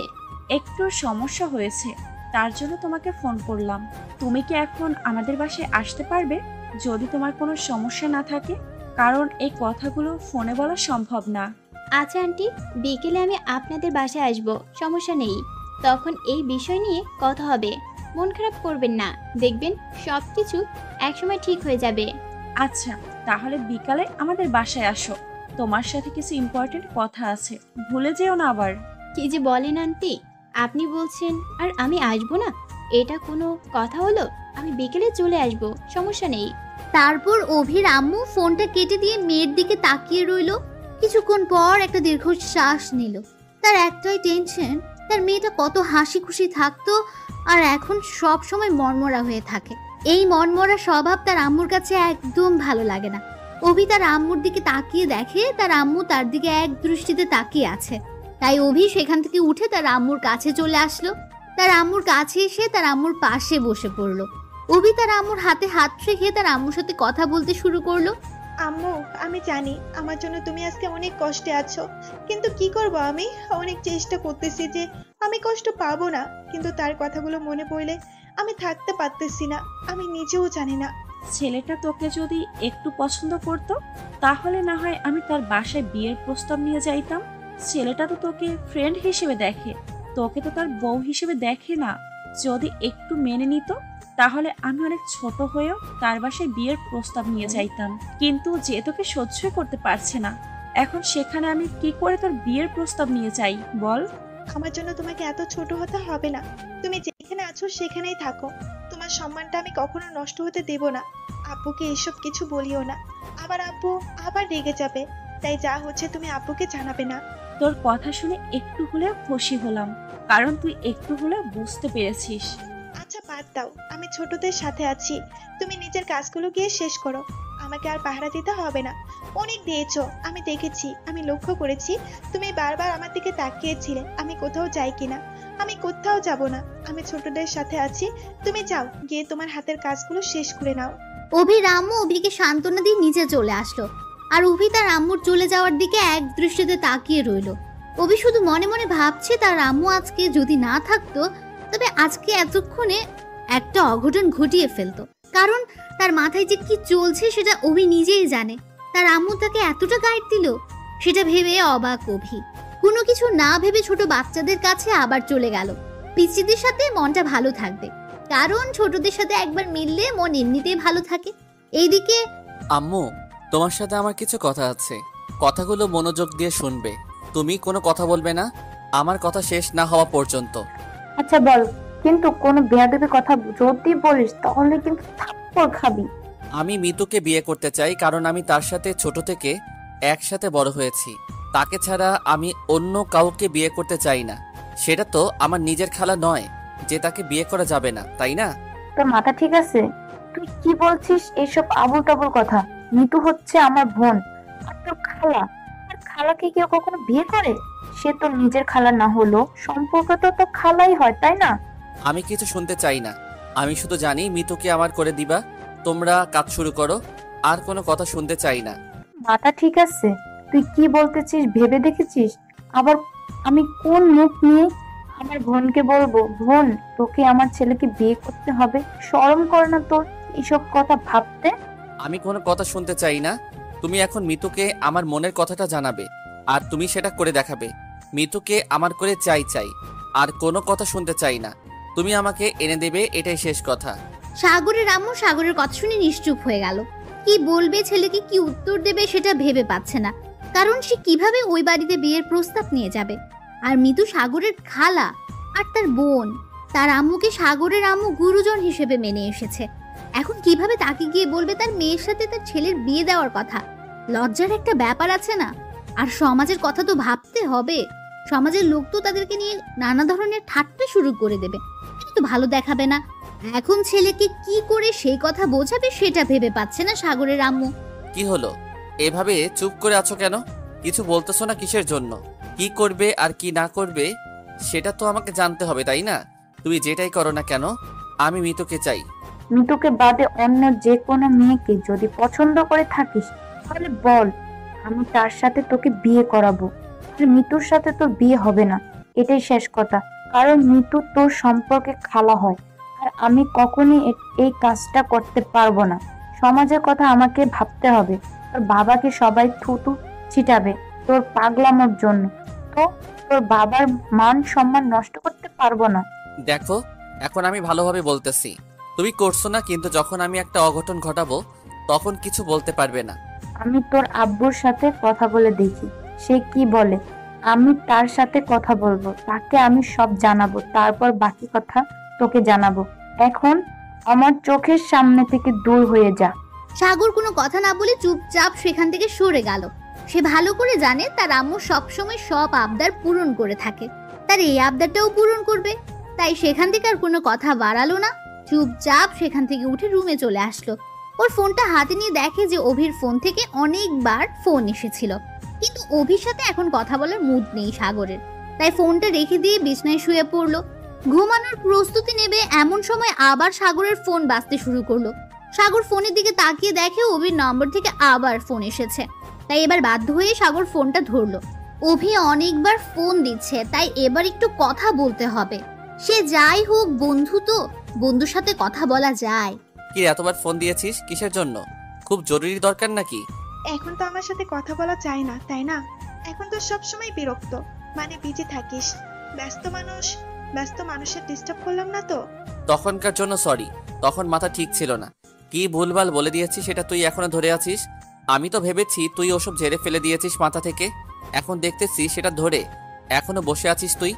একটু সমস্যা হয়েছে, তার জন্য তোমাকে ফোন করলাম। তুমি কি এখন আমাদের বাসায় আসতে পারবে যদি তোমার কোনো সমস্যা না থাকে? কারণ এই কথাগুলো ফোনে বলা সম্ভব না। আচ্ছা আন্টি, বিকেলে আমি আপনাদের বাসায় আসব, সমস্যা নেই। তখন এই বিষয় নিয়ে কথা হবে। মন খারাপ করবেন না, দেখবেন সব কিছু একসময় ঠিক হয়ে যাবে। আচ্ছা, তাহলে বিকালে আমাদের বাসায় আসো, তোমার সাথে কিছু ইম্পর্টেন্ট কথা আছে, ভুলে যেও না আবার। কি যে বলেন আন্টি, আপনি বলছেন আর আমি আসবো না? এটা কোনো কথা হলো? আমি বিকেলে চলে আসব, সমস্যা নেই। তারপর অভির আম্মু ফোনটা কেটে দিয়ে মেয়ের দিকে তাকিয়ে রইল। কিছুক্ষণ পর একটা দীর্ঘশ্বাস নিল। তার একটাই টেনশন, তার মেয়েটা কত হাসি খুশি থাকতো আর এখন সব সময় মনমরা হয়ে থাকে। এই মনমরা স্বভাব তার আম্মুর কাছে একদম ভালো লাগে না। অভি তার আম্মুর দিকে তাকিয়ে দেখে তার আম্মু তার দিকে এক দৃষ্টিতে তাকিয়ে আছে। তাই অভি সেখান থেকে উঠে তার আম্মুর কাছে চলে আসলো। তার আম্মুর কাছে এসে তার আম্মুর পাশে বসে পড়লো। অভি তার আম্মুর হাতে হাত রেখে তার আম্মুর সাথে কথা বলতে শুরু করলো। আম্মু, আমি জানি আমার জন্য তুমি আজকে অনেক কষ্টে আছো, কিন্তু কি করব, আমি অনেক চেষ্টা করতেছি যে আমি কষ্ট পাবো না, কিন্তু তার কথাগুলো মনে পড়লে আমি থাকতে পারতেছি না। আমি নিজেও জানি না। ছেলেটা তোকে যদি একটু পছন্দ করতো তাহলে না হয় আমি তার বাসায় বিয়ের প্রস্তাব নিয়ে যাইতাম। ছেলেটা তো তোকে ফ্রেন্ড হিসেবে দেখে, তোকে তো তার বউ হিসেবে দেখে না। যদি একটু মেনে নিত তাহলে আমি অনেক ছোট হয়েও তার বাসায় বিয়ের প্রস্তাব নিয়ে যাইতাম। কিন্তু যে তোকে সহ্যই করতে পারছে না, এখন সেখানে আমি কি করে তোর বিয়ের প্রস্তাব নিয়ে যাই বল? আমার জন্য তোমাকে এত ছোট হতে হবে না। তুমি যেখানে আছো সেখানেই থাকো। তোমার সম্মানটা আমি কখনো নষ্ট হতে দেব না। আব্বুকে এসব কিছু বলিও না, আবার আব্বু আবার রেগে যাবে। তাই যা হচ্ছে তুমি আব্বুকে জানাবে না। তোর কথা শুনে একটু হলেও খুশি হলাম, কারণ তুই একটু হলেও বুঝতে পেরেছিস। আচ্ছা বাদ দাও, আমি ছোটদের সাথে আছি, তুমি নিজের কাজগুলো গিয়ে শেষ করো। আমাকে আর পাহারা দিতে হবে না, অনেক দিয়েছো। আমি দেখেছি, আমি লক্ষ্য করেছি তুমি বারবার আমার দিকে তাকিয়েছিলে আমি কোথাও যাই কিনা। আমি কোথাও যাব না, আমি ছোটদের সাথে আছি। তুমি যাও, গিয়ে তোমার হাতের কাজগুলো শেষ করে নাও। অভির আম্মু অভিকে সান্ত্বনা দিয়ে নিচে চলে আসলো, আর অভি তার আম্মুর চলে যাওয়ার দিকে এক দৃষ্টিতে তাকিয়ে রইলো। অভি শুধু মনে মনে ভাবছে তার আম্মু আজকে যদি না থাকতো, তবে আজকে এতক্ষণে একটা অঘটন ঘটিয়ে ফেলতো। কারণ তার মাথায় যে কি চলছে সেটা অভি নিজেই জানে। তার আম্মু তাকে এতটা গাইড দিল, সেটা ভেবে অবাক অভি। কোনো কিছু না ভেবে ছোট বাচ্চাদের কাছে আবার চলে গেল। পিচিদের সাথে মনটা ভালো থাকবে, কারণ ছোটদের সাথে একবার মিললে মন এমনিতেই ভালো থাকে। এইদিকে আম্মু, তোমার সাথে আমার কিছু কথা আছে, কথাগুলো মনোযোগ দিয়ে শুনবে। তুমি কোনো কথা বলবে না আমার কথা শেষ না হওয়া পর্যন্ত। আচ্ছা বল, কিন্তু কোনো বেয়াদবি কথা যদি বলিস তাহলে কিন্তু থাপ্পড় খাবি। আমি মিতুকে বিয়ে করতে চাই, কারণ আমি তার সাথে ছোট থেকে একসাথে বড় হয়েছি। তাকে ছাড়া আমি অন্য কাউকে বিয়ে করতে চাই না। সেটা তো আমার নিজের খালা নয় যে তাকে বিয়ে করা যাবে না, তাই না? তোর মাথা ঠিক আছে? তুই কি বলছিস এসব আবুল তাবুল কথা? মিতু হচ্ছে আমার বোন, আর তোর খালা। আর খালাকে কেউ কখনো বিয়ে করে? সে তো নিজের খালা না হলো সম্পর্ক তো তোর খালাই হয়, তাই না? আমি কিছু শুনতে চাই না। আমি শুধু জানি মিতুকে আমার করে দিবা। তোমরা কাজ শুরু করো, আর কোনো কথা শুনতে চাই না। মাথা ঠিক আছে? তুই কি বলতেছিস ভেবে দেখেছিস? আবার আমি কোন মুখ নিয়ে আমার বোনকে বলবো, বোন তোকে আমার ছেলেকে বিয়ে করতে হবে? শরম করে না তোর এসব কথা ভাবতে? আমি কোনো কথা শুনতে চাই না। তুমি এখন মিতুকে আমার মনের কথাটা জানাবে, আর তুমি সেটা করে দেখাবে। মিতুকে আমার করে চাই, আর কোনো কথা শুনতে চাই না। তুমি আমাকে এনে দেবে, এটাই শেষ কথা। সাগরের আম্মু সাগরের কথা শুনে নিশ্চুপ হয়ে গেল। কি বলবে, ছেলেকে কি উত্তর দেবে সেটা ভেবে পাচ্ছে না। কারণ সে কিভাবে ওই বাড়িতে বিয়ের প্রস্তাব নিয়ে যাবে। আর মিতু সাগরের খালা আর তার বোন। তার আম্মুকে সাগরের আম্মু গুরুজন হিসেবে মেনে এসেছে। এখন কিভাবে তাকে গিয়ে বলবে তার মেয়ের সাথে তার ছেলের বিয়ে দেওয়ার কথা? লজ্জার একটা ব্যাপার আছে না? আর সমাজের কথা তো ভাবতে হবে। সমাজের লোক তো তাদেরকে নিয়ে নানা ধরনের ঠাট্টা শুরু করে দেবে। এটা তো ভালো দেখাবে না। এখন ছেলেকে কি করে সেই কথা বোঝাবে সেটা ভেবে পাচ্ছে না সাগরের আম্মু। কি হলো, এভাবে চুপ করে আছো কেন? কিছু বলতেছো না কিসের জন্য? কি করবে আর কি না করবে সেটা তো আমাকে জানতে হবে, তাই না? তুমি যেটাই করো না কেন, আমি মিতুকে চাই। মিতুকে বাদে অন্য যে কোনো মেয়েকে যদি পছন্দ করে থাকিস তাহলে বল, আমি তার সাথে তোকে বিয়ে করাবো। আর মিতুর সাথে তোর বিয়ে হবে না, এটাই শেষ কথা। কারণ মিতু তোর সম্পর্কে খালা হয়, আর আমি কখনই এই কাজটা করতে পারবো না। সমাজের কথা আমাকে ভাবতে হবে। তোর বাবাকে সবাই থুতু ছিটাবে তোর পাগলামোর জন্য, তো তোর বাবার মান সম্মান নষ্ট করতে পারবো না। দেখো, এখন আমি ভালোভাবে বলতেছি, তুমি করছো না, কিন্তু যখন আমি একটা অঘটন ঘটাবো তখন কিছু বলতে পারবে না। আমি তোর আব্বুর সাথে কথা বলে দেখি সে কি বলে। আমি তার সাথে কথা বলবো, তাকে আমি সব জানাবো, তারপর বাকি কথা তোকে জানাবো। এখন আমার চোখের সামনে থেকে দূর হয়ে যা। সাগর কোনো কথা না বলে চুপচাপ সেখান থেকে সরে গেল। সে ভালো করে জানে তার আম্মু সবসময় সব আবদার পূরণ করে থাকে, তার এই আবদারটাও পূরণ করবে। তাই সেখান থেকে আর কোনো কথা বাড়ালো না, চুপচাপ সেখান থেকে উঠে রুমে চলে আসলো। ওর ফোনটা হাতে নিয়ে দেখে যে অভির ফোন থেকে অনেকবার ফোন এসেছিল, কিন্তু অভির সাথে এখন কথা বলার মুড নেই সাগরের। তাই ফোনটা রেখে দিয়ে বিছনায় শুয়ে পড়লো। ঘুমানোর প্রস্তুতি নেবে এমন সময় আবার সাগরের ফোন বাজতে শুরু করলো। সাগর ফোনের দিকে তাকিয়ে দেখে অভির নম্বর থেকে আবার ফোন এসেছে। তাই এবার বাধ্য হয়ে সাগর ফোনটা ধরলো। অভি অনেকবার ফোন দিচ্ছে, তাই এবার একটু কথা বলতে হবে। সে যাই হোক বন্ধু, তো বন্ধুর সাথে কথা বলা যায়। কি এতবার ফোন দিয়েছিস কিসের জন্য? খুব জরুরি দরকার নাকি? এখন তো আমার সাথে কথা বলা যায় না, তাই না? এখন তো সবসময় বিরক্ত, মানে বিজি থাকিস। ব্যস্ত মানুষের ডিস্টার্ব করলাম না তো? তখনকার জন্য সরি, তখন মাথা ঠিক ছিল না। কি ভুলভাল বলে দিয়েছি সেটা তুই এখনো ধরে আছিস? আমি তো ভেবেছি তুই ওসব ঝেড়ে ফেলে দিয়েছিস মাথা থেকে, এখন দেখতেছি সেটা ধরে এখনো বসে আছিস তুই।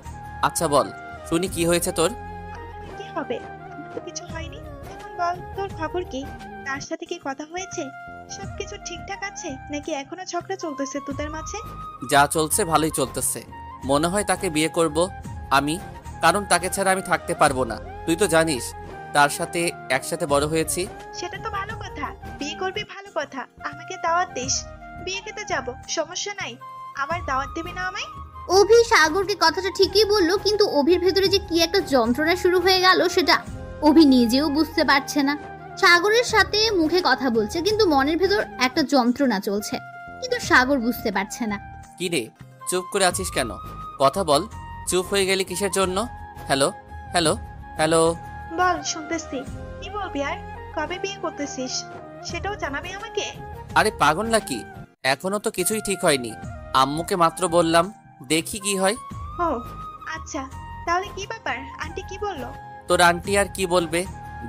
আচ্ছা বল, শুনি কি হয়েছে তোর? আমার কি হবে? আমার তো কিছু হয়নি, এখন বল, তোর খবর কি? তার সাথে কি কথা হয়েছে? সবকিছু ঠিকঠাক আছে নাকি এখনো ঝগড়া চলতেছে তোদের মাঝে? যা চলছে ভালোই চলতেছে। মনে হয় তাকে বিয়ে করব আমি, কারণ তাকে ছাড়া আমি থাকতে পারবো না। তুই তো জানিস তার সাথে একসাথে বড় হয়েছি। সেটা তো ভালো কথা, বিয়ে করবি ভালো কথা। আমাকে দাওয়াত দিস, বিয়ে খেতে যাব, সমস্যা নাই। আবার দাওয়াত দিবি না আমায়? অভি সাগরকে কথাটা ঠিকই বললো, কিন্তু অভির ভেতরে যে কি একটা যন্ত্রণা শুরু হয়ে গেল সেটা অভি নিজেও বুঝতে পারছে না। সাগরের সাথে মুখে কথা বলছে, কিন্তু মনের ভেতর একটা যন্ত্রণা চলছে, কিন্তু সাগর বুঝতে পারছে না। কি রে, চুপ করে আছিস কেন? কথা বল। চুপ হয়ে গেলি কিসের জন্য? Hello hello hello. বল, শুনতেছি। কি বলবি আর? কবে বিয়ে করতেছিস সেটাও জানাবি আমাকে? আরে পাগল নাকি, এখনো তো কিছুই ঠিক হয়নি। আম্মুকে মাত্র বললাম, দেখি কি হয়। ও আচ্ছা, তাহলে কি ব্যাপার? আন্টি কি বললো? তোর আন্টি আর কি বলবে,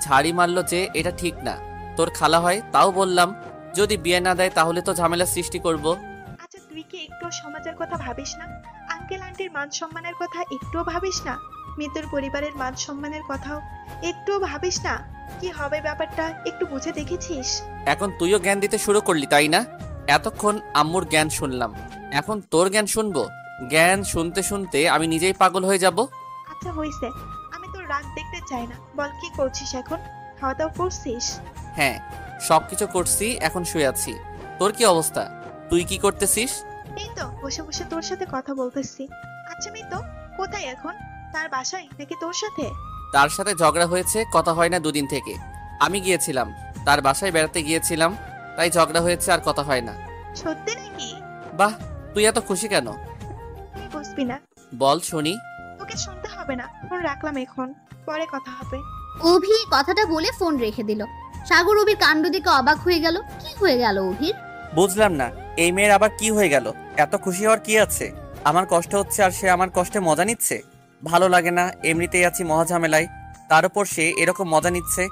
ঝাড়ি মারলো যে এটা ঠিক না। তোর খালা হয় তাও বললাম, যদি বিয়ে না দেয় তাহলে তো ঝামেলা সৃষ্টি করব। আচ্ছা, তুই কি একটু সমাজের কথা ভাবিস না? আঙ্কেল আন্টির মান সম্মানের কথা একটুও ভাবিস না? মৃত্যুর পরিবারের মান সম্মানের কথাও একটুও ভাবিস না? কি হবে ব্যাপারটা একটু বুঝে দেখেছিস? এখন তুইও জ্ঞান দিতে শুরু করলি তাই না? এতক্ষণ আম্মুর জ্ঞান শুনলাম, এখন তোর জ্ঞান শুনবো? জ্ঞান শুনতে শুনতে আমি নিজেই পাগল হয়ে যাব। আচ্ছা হইছে, আমি তোর রাগ দেখতে চাই না। বল, কি করছিস এখন? খাওয়া দাওয়া করছিস? হ্যাঁ, সবকিছু করছি, এখন শুয়ে আছি। তোর কি অবস্থা? তুই কি করতেছিস? এই তো বসে বসে তোর সাথে কথা বলতেছি। আচ্ছা মিতো কোথায় এখন? তার বাসায় নাকি তোর সাথে? তার সাথে ঝগড়া হয়েছে, কথা হয় না দুদিন থেকে। আমি গিয়েছিলাম তার বাসায় বেড়াতে গিয়েছিলাম, তাই ঝগড়া হয়েছে, আর কথা হয় না। সত্যি নাকি? বাহ, তুই এত খুশি কেন? তুই বুঝবি না, বল শুনি। তোকে শুনতে হবে না। ফোন রাখলাম, এখন পরে কথা হবে। অভি কথাটা বলে ফোন রেখে দিল। সাগর অভির কাণ্ড দেখে অবাক হয়ে গেল। কি হয়ে গেল অভির? বুঝলাম না, এই মেয়ের আবার কি হয়ে গেল? এত খুশি হওয়ার কি আছে? আমার কষ্ট হচ্ছে আর সে আমার কষ্টে মজা নিচ্ছে। ভালো লাগে না, এমনিতেই আছি মহাঝামেলায়, তার উপর সে এরকম মজা নিচ্ছে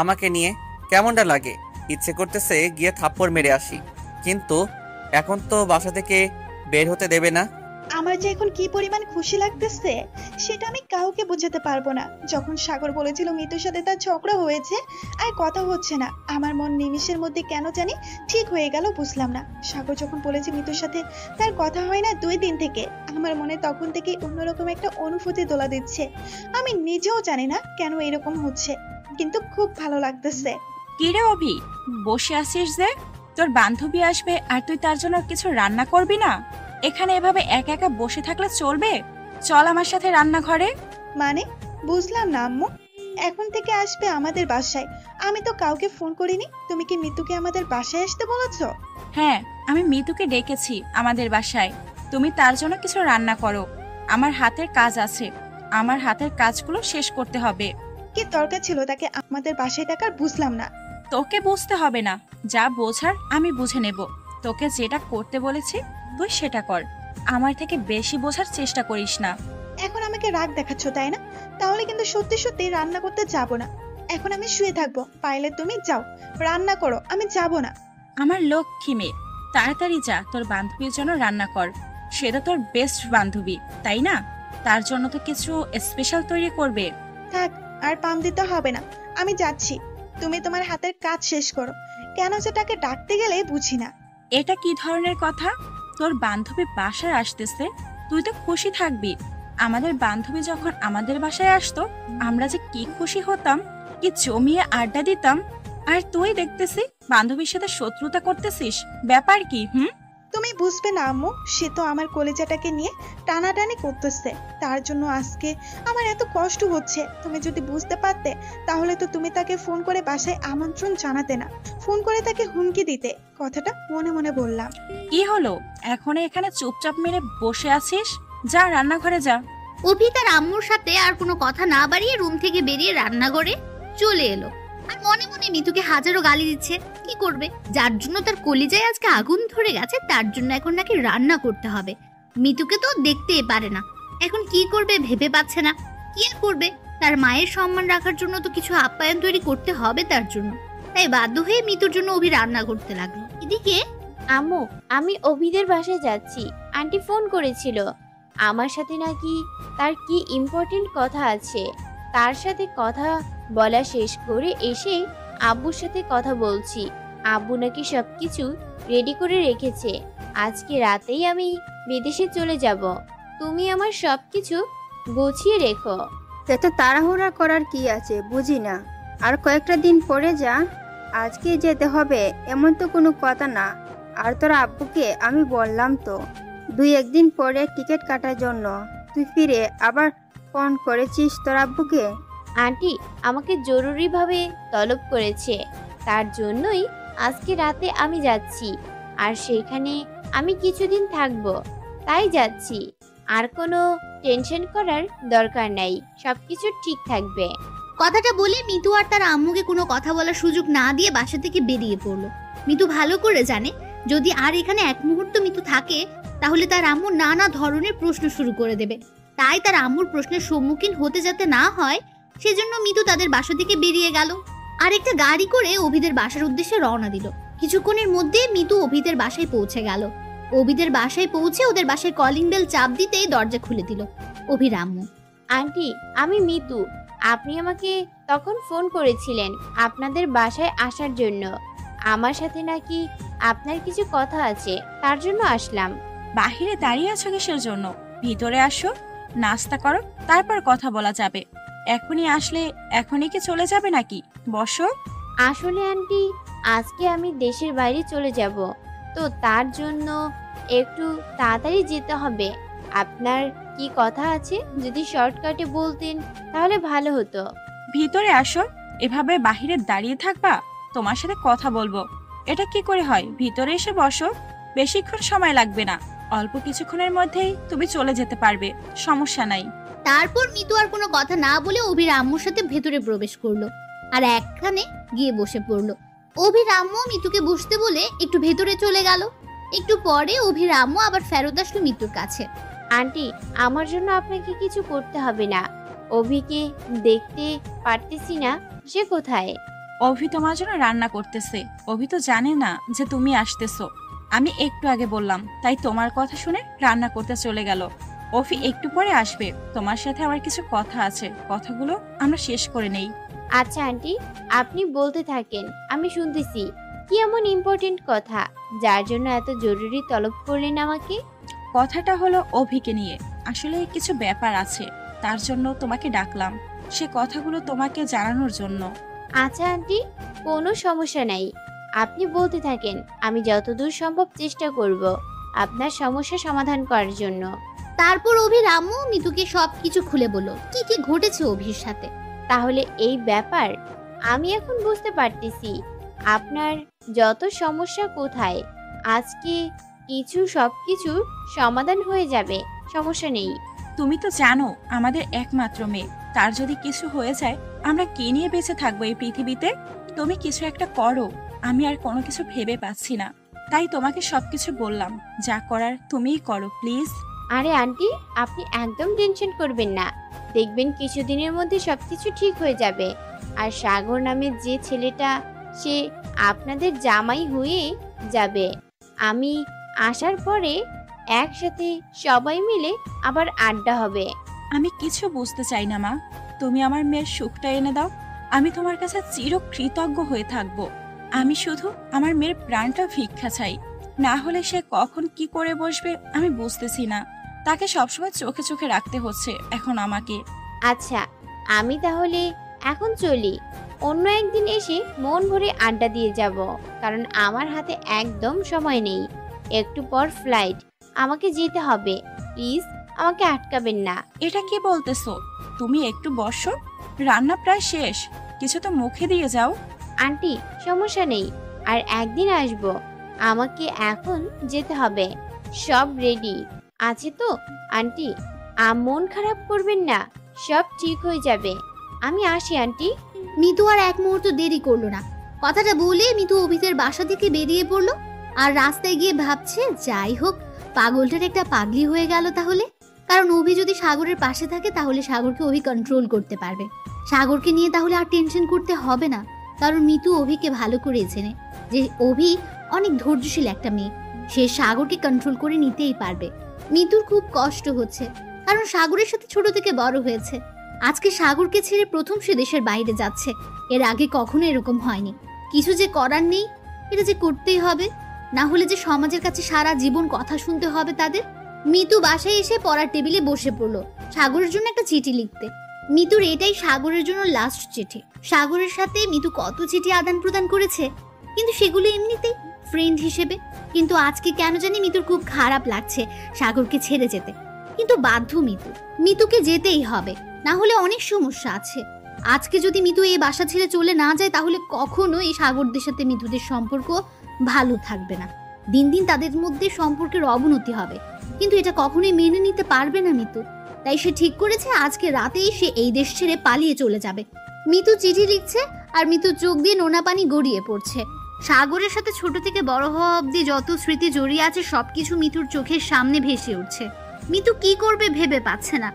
আমাকে নিয়ে। কেমনটা লাগে? ইচ্ছে করতেছে গিয়ে থাপ্পড় মেরে আসি, কিন্তু এখন তো বাসা থেকে বের হতে দেবে না। আমার যে এখন কি পরিমাণ খুশি লাগতেছে সেটা আমি কাউকে বোঝাতে পারবো না। যখন সাগর বলেছিল মিতুর সাথে তার ঝগড়া হয়েছে আর কথা হচ্ছে না, আমার মন নিমিষের মধ্যে কেন জানি ঠিক হয়ে গেল, বুঝলাম না। সাগর যখন বলেছে মিতুর সাথে তার কথা হয় না 2 দিন থেকে, আমার মনে তখন থেকে অন্যরকম একটা অনুভূতি দোলা দিচ্ছে। আমি নিজেও জানি না কেন এরকম হচ্ছে, কিন্তু খুব ভালো লাগতেছে। কিরে অভি, বসে আছিস যে? তোর বান্ধবী আসবে আর তুই তার জন্য কিছু রান্না করবি না? এখানে এভাবে একা একা বসে থাকলে চলবে? চল আমার সাথে রান্নাঘরে। মানে বুঝলাম না আম্মু, এখন থেকে আসবে আমাদের বাসায়? আমি তো কাউকে ফোন করিনি। তুমি কি মিতুকে আমাদের বাসায় আসতে বলেছো? হ্যাঁ, আমি মিতুকে ডেকেছি আমাদের বাসায়। তুমি তার জন্য কিছু রান্না করো। আমার হাতের কাজ আছে, আমার হাতের কাজগুলো শেষ করতে হবে। কি দরকার ছিল তাকে আমাদের বাসায় ডাকার, বুঝলাম না। তোকে বুঝতে হবে না, যা বোঝার আমি বুঝে নেব। তোকে যেটা করতে বলেছি তুই সেটা কর, আমার থেকে বেশি বোঝার চেষ্টা করিস না। এখন আমাকে রাগ দেখাচ্ছ তাই না? তাহলে কিন্তু সত্যি সত্যি রান্না করতে যাব না। এখন আমি শুয়ে থাকবো, পাইলে তুমি যাও রান্না করো, আমি যাব না। আমার লক্ষ্মী মেয়ে, তাড়াতাড়ি যা, তোর বান্ধবীর জন্য রান্না কর। সে তো তোর বেস্ট বান্ধবী, তাই না? তার জন্য তো কিছু স্পেশাল তৈরি করবে। থাক, আর পাম দিতে হবে না, আমি যাচ্ছি। তুমি তোমার হাতের কাজ শেষ করো। কেন যে তাকে ডাকতে গেলে বুঝি না। এটা কি ধরনের কথা? তোর বান্ধবী বাসায় আসতেছে, তুই তো খুশি থাকবি। আমাদের বান্ধবী যখন আমাদের বাসায় আসতো, আমরা যে কি খুশি হতাম, কি জমিয়ে আড্ডা দিতাম। আর তুই দেখতেছি বান্ধবীর সাথে শত্রুতা করতেছিস, ব্যাপার কি? তুমি বুঝবে না আম্মু, সে তো আমার কলেজাটাকে নিয়ে টানাটানি করতেছে। তার জন্য আজকে আমার এত কষ্ট হচ্ছে। তুমি যদি বুঝতে পারতে তাহলে তো তুমি তাকে ফোন করে বাসায় আমন্ত্রণ জানাতে না, ফোন করে তাকে হুমকি দিতে। কথাটা মনে মনে বললাম। কি হলো, এখন এখানে চুপচাপ মেরে বসে আছিস? যা রান্নাঘরে যা। অভি তার আম্মুর সাথে আর কোনো কথা না বাড়িয়ে রুম থেকে বেরিয়ে রান্নাঘরে চলে এলো। আর মনে মনে মিতুকে হাজারো গালি দিচ্ছে। কি করবে, যার জন্য তার কলিজায় আজকে আগুন ধরে গেছে, তার জন্য এখন নাকি রান্না করতে হবে। মিতুকে তো দেখতেই পারে না, এখন কি করবে ভেবে পাচ্ছে না। কি আর করবে, তার মায়ের সম্মান রাখার জন্য তো কিছু আপ্যায়ন তৈরি করতে হবে তার জন্য। তাই বাধ্য হয়ে মিতুর জন্য অভি রান্না করতে লাগলো। এদিকে আম্মু, আমি অভিদের বাসায় যাচ্ছি। আন্টি ফোন করেছিল, আমার সাথে নাকি তার কি ইম্পর্টেন্ট কথা আছে, তার সাথে কথা বলা শেষ করে এসে আব্বুর সাথে কথা বলছি। আব্বু নাকি সবকিছু রেডি করে রেখেছে। আজকে রাতেই আমি বিদেশে চলে যাব। তুমি আমার সবকিছু গুছিয়ে রেখো। এত তাড়াহুড়া করার কি আছে বুঝি না। আর কয়েকটা দিন পরে যা, আজকে যেতে হবে এমন তো কোনো কথা না। আর তোর আব্বুকে আমি বললাম তো 2-1 দিন পরে টিকিট কাটার জন্য। তুই ফিরে আবার ফোন করেছিস তোর আব্বুকে? আন্টি আমাকে জরুরিভাবে তলব করেছে, তার জন্যই আজকে রাতে আমি যাচ্ছি। আর সেখানে আমি কিছুদিন থাকবো, তাই যাচ্ছি। আর কোনো টেনশন করার দরকার নাই, সবকিছু ঠিক থাকবে। কথাটা বলে মিতু আর তার আম্মুকে কোনো কথা বলার সুযোগ না দিয়ে বাসা থেকে বেরিয়ে পড়লো। মিতু ভালো করে জানে যদি আর এখানে এক মুহূর্ত মিতু থাকে তাহলে তার আম্মু নানা ধরনের প্রশ্ন শুরু করে দেবে। তাই তার আম্মুর প্রশ্নের সম্মুখীন হতে যাতে না হয় সেজন্য মিতু তাদের বাসা থেকে বেরিয়ে গেল আর একটা গাড়ি করে অভিদের বাসার উদ্দেশ্যে রওনা দিল। কিছুক্ষণের মধ্যে মিতু অভিদের বাসায় পৌঁছে গেল। অভিদের বাসায় পৌঁছে ওদের বাসায় কলিং বেল চাপ দিতেই দরজা খুলে দিল অভির আম্মু। আন্টি আমি মিতু, আপনি আমাকে তখন ফোন করেছিলেন আপনাদের বাসায় আসার জন্য। আমার সাথে নাকি আপনার কিছু কথা আছে, তার জন্য আসলাম। বাহিরে দাঁড়িয়ে আছো কিসের জন্য? ভিতরে আসো, নাস্তা করো, তারপর কথা বলা যাবে। এখনই আসলে এখনই কি চলে যাবে নাকি? বসো। আসলে আন্টি আজকে আমি দেশের বাইরে চলে যাব, তো তার জন্য একটু তাড়াতাড়ি যেতে হবে। আপনার কি কথা আছে যদি শর্টকাটে বলতেন তাহলে ভালো হতো। ভিতরে আসো। এভাবে বাহিরে দাঁড়িয়ে থাকবা? তোমার সাথে কথা বলবো। এটা কি করে হয়? ভিতরে এসে বসো, বেশিক্ষণ সময় লাগবে না। অল্প কিছুক্ষণের মধ্যেই তুমি চলে যেতে পারবে, সমস্যা নাই। তারপর মিতু আর কোনো কথা না বলে অভির আম্মুর সাথে ভেতরে প্রবেশ করলো আর একখানে গিয়ে বসে পড়লো। অভির আম্মু মিতুকে বসতে বলে একটু ভেতরে চলে গেল। একটু পরে অভির আম্মু আবার ফেরত আসলো মিতুর কাছে। আন্টি আমার জন্য আপনাকে কিছু করতে হবে না। অভিকে দেখতে পারতেছি না, সে কোথায়? অভি তোমার জন্য রান্না করতেছে। অভি তো জানে না যে তুমি আসতেছো। আমি একটু আগে বললাম, তাই তোমার কথা শুনে রান্না করতে চলে গেল। অভি একটু পরে আসবে। তোমার সাথে আমার কিছু কথা আছে, কথাগুলো আমরা শেষ করে নেই। আচ্ছা আন্টি, আপনি বলতে থাকেন, আমি শুনতেছি। কি এমন ইম্পর্টেন্ট কথা যার জন্য এত জরুরি তলব করলেন আমাকে? কথাটা হলো অভিকে নিয়ে। আসলে কিছু ব্যাপার আছে, তার জন্য তোমাকে ডাকলাম। সে কথাগুলো তোমাকে জানানোর জন্য। আচ্ছা আন্টি, কোনো সমস্যা নাই, আপনি বলতে থাকেন। আমি যতদূর সম্ভব চেষ্টা করব আপনার সমস্যা সমাধান করার জন্য। তারপর অভির আম্মু মিতুকে সবকিছু খুলে বলল কি কি ঘটেছে অভির সাথে। তাহলে এই ব্যাপার আমি এখন বুঝতে পারতেছি আপনার যত সমস্যা কোথায়। আজকে সবকিছু সমাধান হয়ে যাবে, সমস্যা নেই। তুমি তো জানো আমাদের একমাত্র মেয়ে, তার যদি কিছু হয়ে যায় আমরা কে নিয়ে বেঁচে থাকবো এই পৃথিবীতে? তুমি কিছু একটা করো, আমি আর কোনো কিছু ভেবে পাচ্ছি না। তাই তোমাকে সবকিছু বললাম, যা করার তুমিই করো প্লিজ। আরে আন্টি আপনি একদম টেনশন করবেন না, দেখবেন কিছুদিনের মধ্যে সবকিছু ঠিক হয়ে যাবে। আর সাগর নামের যে ছেলেটা, সে আপনাদের জামাই হয়ে যাবে। আমি আসার পরে একসাথে সবাই মিলে আবার আড্ডা হবে। আমি কিছু বুঝতে চাই না মা, তুমি আমার মেয়ের সুখটা এনে দাও। আমি তোমার কাছে চিরকৃতজ্ঞ হয়ে থাকবো। আমি শুধু আমার মেয়ের প্রাণটা ভিক্ষা চাই, না হলে সে কখন কি করে বসবে আমি বুঝতেছি না। তাকে সবসময় চোখে চোখে রাখতে হচ্ছে এখন আমাকে। আচ্ছা আমি তাহলে এখন চলি, অন্য একদিন এসে মন ভরে আড্ডা দিয়ে যাব, কারণ আমার হাতে একদম সময় নেই। একটু পর ফ্লাইট, আমাকে যেতে হবে। প্লিজ আমাকে আটকাবেন না। এটা কি বলতেছো? তুমি একটু বসো, রান্না প্রায় শেষ, কিছু তো মুখে দিয়ে যাও। আন্টি সমস্যা নেই, আর একদিন আসবো। আমাকে এখন যেতে হবে, সব রেডি আছে তো আন্টি? মন খারাপ করবেন না, সব ঠিক হয়ে যাবে। আমি আসি আন্টি। মিতু আর এক মুহূর্ত দেরি করলো না। কথাটা বলে মিতু অভিদের বাসা থেকে বেরিয়ে পড়লো আর রাস্তায় গিয়ে ভাবছে যাই হোক পাগলটার একটা পাগলি হয়ে গেল তাহলে। কারণ অভি যদি সাগরের পাশে থাকে তাহলে সাগরকে অভি কন্ট্রোল করতে পারবে। সাগরকে নিয়ে তাহলে আর টেনশন করতে হবে না, কারণ মিতু অভিকে ভালো করে চেনে যে অভি অনেক ধৈর্যশীল একটা মেয়ে, সে সাগরকে কন্ট্রোল করে নিতেই পারবে। মিতুর খুব কষ্ট হচ্ছে কারণ সাগরের সাথে ছোট থেকে বড় হয়েছে আজকে সাগরকে ছেড়ে প্রথম সে দেশের বাইরে যাচ্ছে। এর আগে কখনো এরকম হয়নি। কিছু যে করার নেই, এটা যে করতেই হবে, না হলে যে সমাজের কাছে সারা জীবন কথা শুনতে হবে তাদের। মিতু বাসায় এসে পড়ার টেবিলে বসে পড়লো সাগরের জন্য একটা চিঠি লিখতে। মিতুর এটাই সাগরের জন্য লাস্ট চিঠি। সাগরের সাথে মিতু কত চিঠি আদান প্রদান করেছে, কিন্তু সেগুলো এমনিতেই ফ্রেন্ড হিসেবে। কিন্তু আজকে কেন জানি মিতুর খুব খারাপ লাগছে সাগরকে ছেড়ে যেতে, কিন্তু বাধ্য মিতুকে যেতেই হবে, না হলে অনেক সমস্যা আছে। আজকে যদি মিতু এই বাসা ছেড়ে চলে না যায়, তাহলে কখনো এই সাগরদের সাথে মিতুদের সম্পর্ক ভালো থাকবে না। দিন দিন তাদের মধ্যে সম্পর্কের অবনতি হবে, কিন্তু এটা কখনোই মেনে নিতে পারবে না মিতু। তাই সে ঠিক করেছে আজকে রাতেই সে এই দেশ ছেড়ে পালিয়ে চলে যাবে। মিতু চিঠি লিখছে আর মিতু চোখ দিয়ে নোনা পানি গড়িয়ে পড়ছে। সাগরের সাথে ছোট থেকে বড় হওয়া অব্দি যত স্মৃতি জড়িয়ে আছে সবকিছু মিতুর চোখের সামনে ভেসে উঠছে। মিতু কি করবে ভেবে পাচ্ছে না।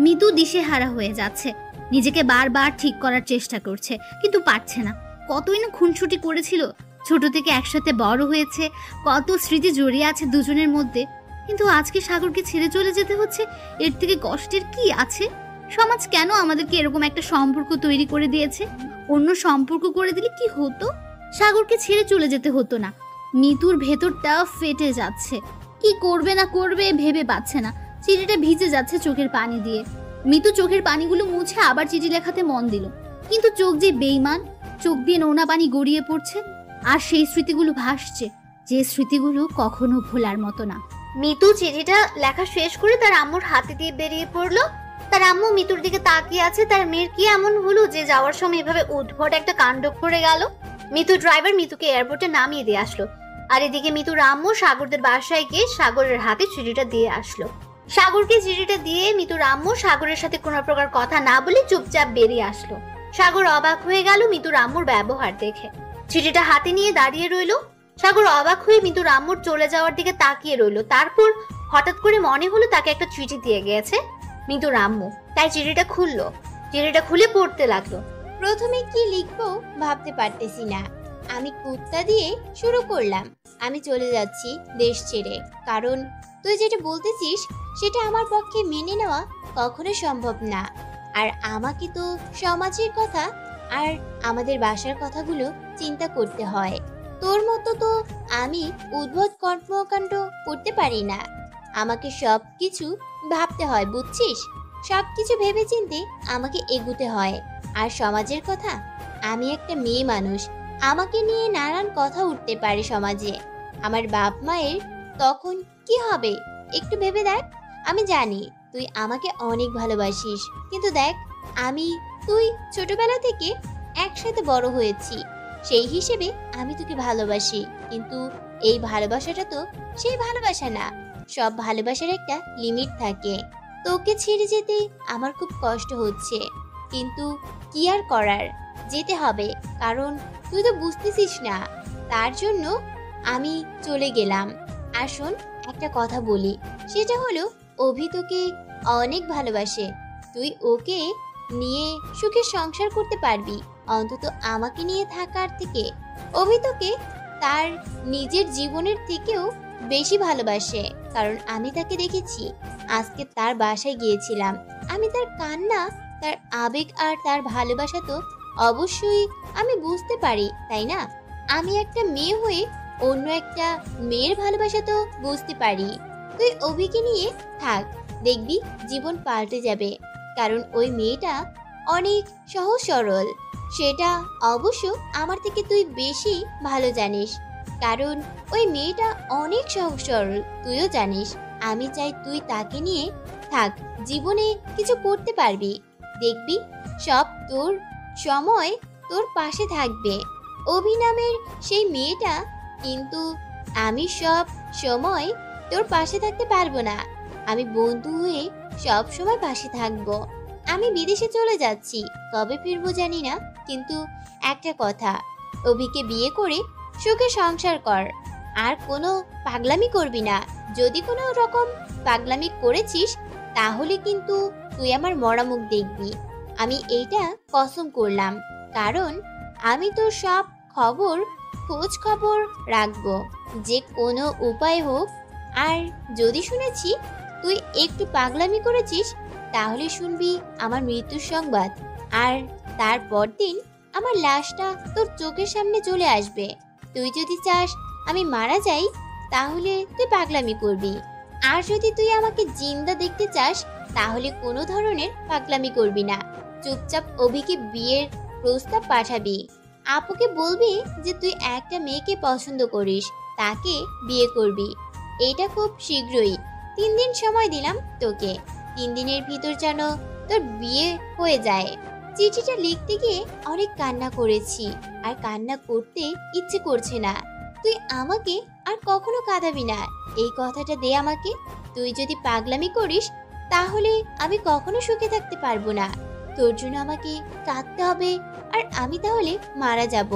মিতু দিশেহারা হয়ে যাচ্ছে, নিজেকে বারবার ঠিক করার চেষ্টা করছে, কিন্তু পারছে না। কতই না খুনসুটি করেছিল, ছোট থেকে একসাথে বড় হয়েছে, কত স্মৃতি জড়িয়ে আছে দুজনের মধ্যে। কিন্তু আজকে সাগরকে ছেড়ে চলে যেতে হচ্ছে, এর থেকে কষ্টের কি আছে? সমাজ কেন আমাদেরকে এরকম একটা সম্পর্ক তৈরি করে দিয়েছে? অন্য সম্পর্ক করে দিলে কি হতো? সাগরকে ছেড়ে চলে যেতে হতো না। মিতুর ভেতরটা ফেটে যাচ্ছে, কি করবে না করবে ভেবে পাচ্ছে না। চিঠিটা ভিজে যাচ্ছে চোখের পানি দিয়ে। মিতু চোখের পানিগুলো মুছে আবার চিঠি লেখাতে মন দিল, কিন্তু চোখ যে বেইমান, চোখ দিয়ে নোনা পানি গড়িয়ে পড়ছে, আর সেই স্মৃতিগুলো ভাসছে, যে স্মৃতিগুলো কখনো ভোলার মতো না। মিতু চিঠিটা লেখা শেষ করে তার আম্মুর হাতে দিয়ে বেরিয়ে পড়লো। তার আম্মু মিতুর দিকে তাকিয়ে আছে। তার মেয়ের কি এমন হলো যে যাওয়ার সময় এভাবে উদ্ভট একটা কাণ্ড করে গেল? মিতু ড্রাইভার মিতুকে এয়ারপোর্টে নামিয়ে দিয়ে আসলো, আর এদিকে মিতুর আম্মু সাগরদের বাসায় গিয়ে সাগরের হাতে চিঠিটা দিয়ে আসলো। সাগরকে চিঠিটা দিয়ে মিতুর আম্মু সাগরের সাথে কোনো প্রকার কথা না বলে চুপচাপ বেরিয়ে আসলো। সাগর অবাক হয়ে গেল মিতুর আম্মুর ব্যবহার দেখে। চিঠিটা হাতে নিয়ে দাঁড়িয়ে রইলো। সাগর অবাক হয়ে মিতুর আম্মুর চলে যাওয়ার দিকে তাকিয়ে রইলো। তারপর হঠাৎ করে মনে হলো তাকে একটা চিঠি দিয়ে গেছে মিতুর আম্মু, তাই চিঠিটা খুললো। চিঠিটা খুলে পড়তে লাগলো। প্রথমে কি লিখবো ভাবতে পারতেছি না। আমি কুত্তা দিয়ে শুরু করলাম। আমি চলে যাচ্ছি দেশ ছেড়ে, কারণ তুই যেটা বলতেছিস সেটা আমার পক্ষে মেনে নেওয়া কখনো সম্ভব না। আর আমাকে তো সমাজের কথা আর আমাদের বাসার কথাগুলো চিন্তা করতে হয়। তোর মতো তো আমি উদ্ভট কর্মকাণ্ড করতে পারি না। আমাকে সব কিছু ভাবতে হয়, বুঝছিস? সব কিছু ভেবে চিন্তে আমাকে এগুতে হয়। আর সমাজের কথা, আমি একটা মেয়ে মানুষ, আমাকে নিয়ে নানান কথা উঠতে পারে সমাজে। আমার বাপ মায়ের তখন কি হবে একটু ভেবে দেখ। আমি জানি তুই আমাকে অনেক ভালোবাসিস, কিন্তু দেখ তুই ছোটবেলা থেকে একসাথে বড় হয়েছি, সেই হিসেবে আমি তোকে ভালোবাসি। কিন্তু এই ভালোবাসাটা তো সেই ভালোবাসা না। সব ভালোবাসার একটা লিমিট থাকে। তোকে ছেড়ে যেতে আমার খুব কষ্ট হচ্ছে, কিন্তু কি আর করার, যেতে হবে, কারণ তুই তো বুঝতেছিস না। তার জন্য আমি চলে গেলাম। আর শোন, একটা কথা বলি, সেটা হলো অভি তোকে অনেক ভালোবাসে। তুই ওকে নিয়ে সুখে সংসার করতে পারবি, অন্তত আমাকে নিয়ে থাকার থেকে। অভি তোকে তার নিজের জীবনের থেকেও বেশি ভালোবাসে, কারণ আমি তাকে দেখেছি। আজকে তার বাসায় গিয়েছিলাম, আমি তার কান্না, তার আবেগ আর তার ভালোবাসা তো অবশ্যই আমি বুঝতে পারি, তাই না? আমি একটা মেয়ে হয়ে অন্য একটা মেয়ের ভালোবাসা তো বুঝতে পারি। তুই অভিকে নিয়ে থাক, দেখবি জীবন পাল্টে যাবে। কারণ ওই মেয়েটা অনেক সহজ সরল, সেটা অবশ্য আমার থেকে তুই বেশি ভালো জানিস। কারণ ওই মেয়েটা অনেক সহজ সরল, তুইও জানিস। আমি চাই তুই তাকে নিয়ে থাক, জীবনে কিছু করতে পারবি, দেখবি সব তোর সময় তোর পাশে থাকবে। অভি নামের সেই মেয়েটা, কিন্তু আমি সব সময় তোর পাশে থাকতে পারবো না। আমি বন্ধু হয়ে সব সময় পাশে থাকবো। আমি বিদেশে চলে যাচ্ছি, কবে ফিরবো জানি না, কিন্তু একটা কথা, অভিকে বিয়ে করে সুখে সংসার কর। আর কোনো পাগলামি করবি না। যদি কোনো রকম পাগলামি করেছিস তাহলে কিন্তু তুই আমার মরা মুখ দেখবি। আমি এইটা কসম করলাম, কারণ আমি তোর সব খোঁজ খবর রাখবো, যে কোনো উপায় হোক। আর যদি শুনেছি তুই একটু পাগলামি করেছিস, তাহলে শুনবি আমার মৃত্যুর সংবাদ, আর তারপর দিন আমার লাশটা তোর চোখের সামনে চলে আসবে। তুই যদি চাস আমি মারা যাই, তাহলে তুই পাগলামি করবি। আর যদি তুই আমাকে জিন্দা দেখতে চাস, তাহলে কোনো ধরনের পাগলামি করবি না। চুপচাপ অভিকে বিয়ের প্রস্তাব পাঠাবি। আপুকে বলবি যে তুই একটা মেয়েকে পছন্দ করিস, তাকে বিয়ে করবি। এটা খুব শীঘ্রই। 3 দিন সময় দিলাম তোকে। 3 দিনের ভিতর যেন তোর বিয়ে হয়ে যায়। চিঠিটা লিখতে গিয়ে অনেক কান্না করেছি, আর কান্না করতে ইচ্ছে করছে না। তুই আমাকে আর কখনো কাঁদাবি না, এই কথাটা দে আমাকে। তুই যদি পাগলামি করিস, তাহলে আমি কখনো সুখে থাকতে পারবো না। তোর জন্য আমাকে কাঁদতে হবে, আর আমি তাহলে মারা যাব,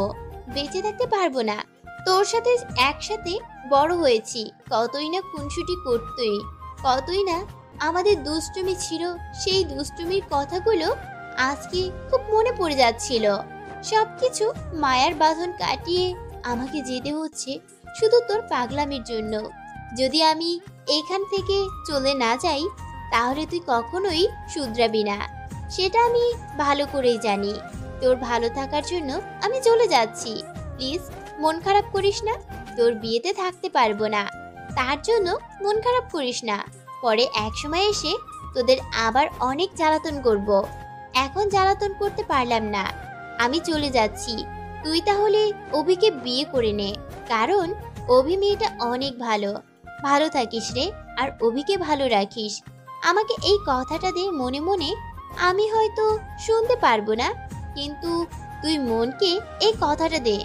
বেঁচে থাকতে পারবো না। তোর সাথে একসাথে বড় হয়েছি, কতই না খুনসুটি করতই, কতই না আমাদের দুষ্টুমি ছিল। সেই দুষ্টুমির কথাগুলো আজকে খুব মনে পড়ে যাচ্ছিল। সবকিছু মায়ার বাঁধন কাটিয়ে আমাকে যেতে হচ্ছে শুধু তোর পাগলামির জন্য। যদি আমি এখান থেকে চলে না যাই, তাহলে তুই কখনোই শুধরাবি না, সেটা আমি ভালো করেই জানি। তোর ভালো থাকার জন্য আমি চলে যাচ্ছি। প্লিজ মন খারাপ করিস না। তোর বিয়েতে থাকতে পারবো না, তার জন্য মন খারাপ করিস না। পরে এক সময় এসে তোদের আবার অনেক জ্বালাতন করব। এখন জ্বালাতন করতে পারলাম না, আমি চলে যাচ্ছি। তুই তাহলে অভিকে বিয়ে করে নে, কারণ অভি মেয়েটা অনেক ভালো। ভালো থাকিস রে, আর অভিকে ভালো রাখিস। আমাকে এই কথাটা দে মনে মনে। আমি হয়তো শুনতে পারবো না, কিন্তু তুই মনকে এই কথাটা দে।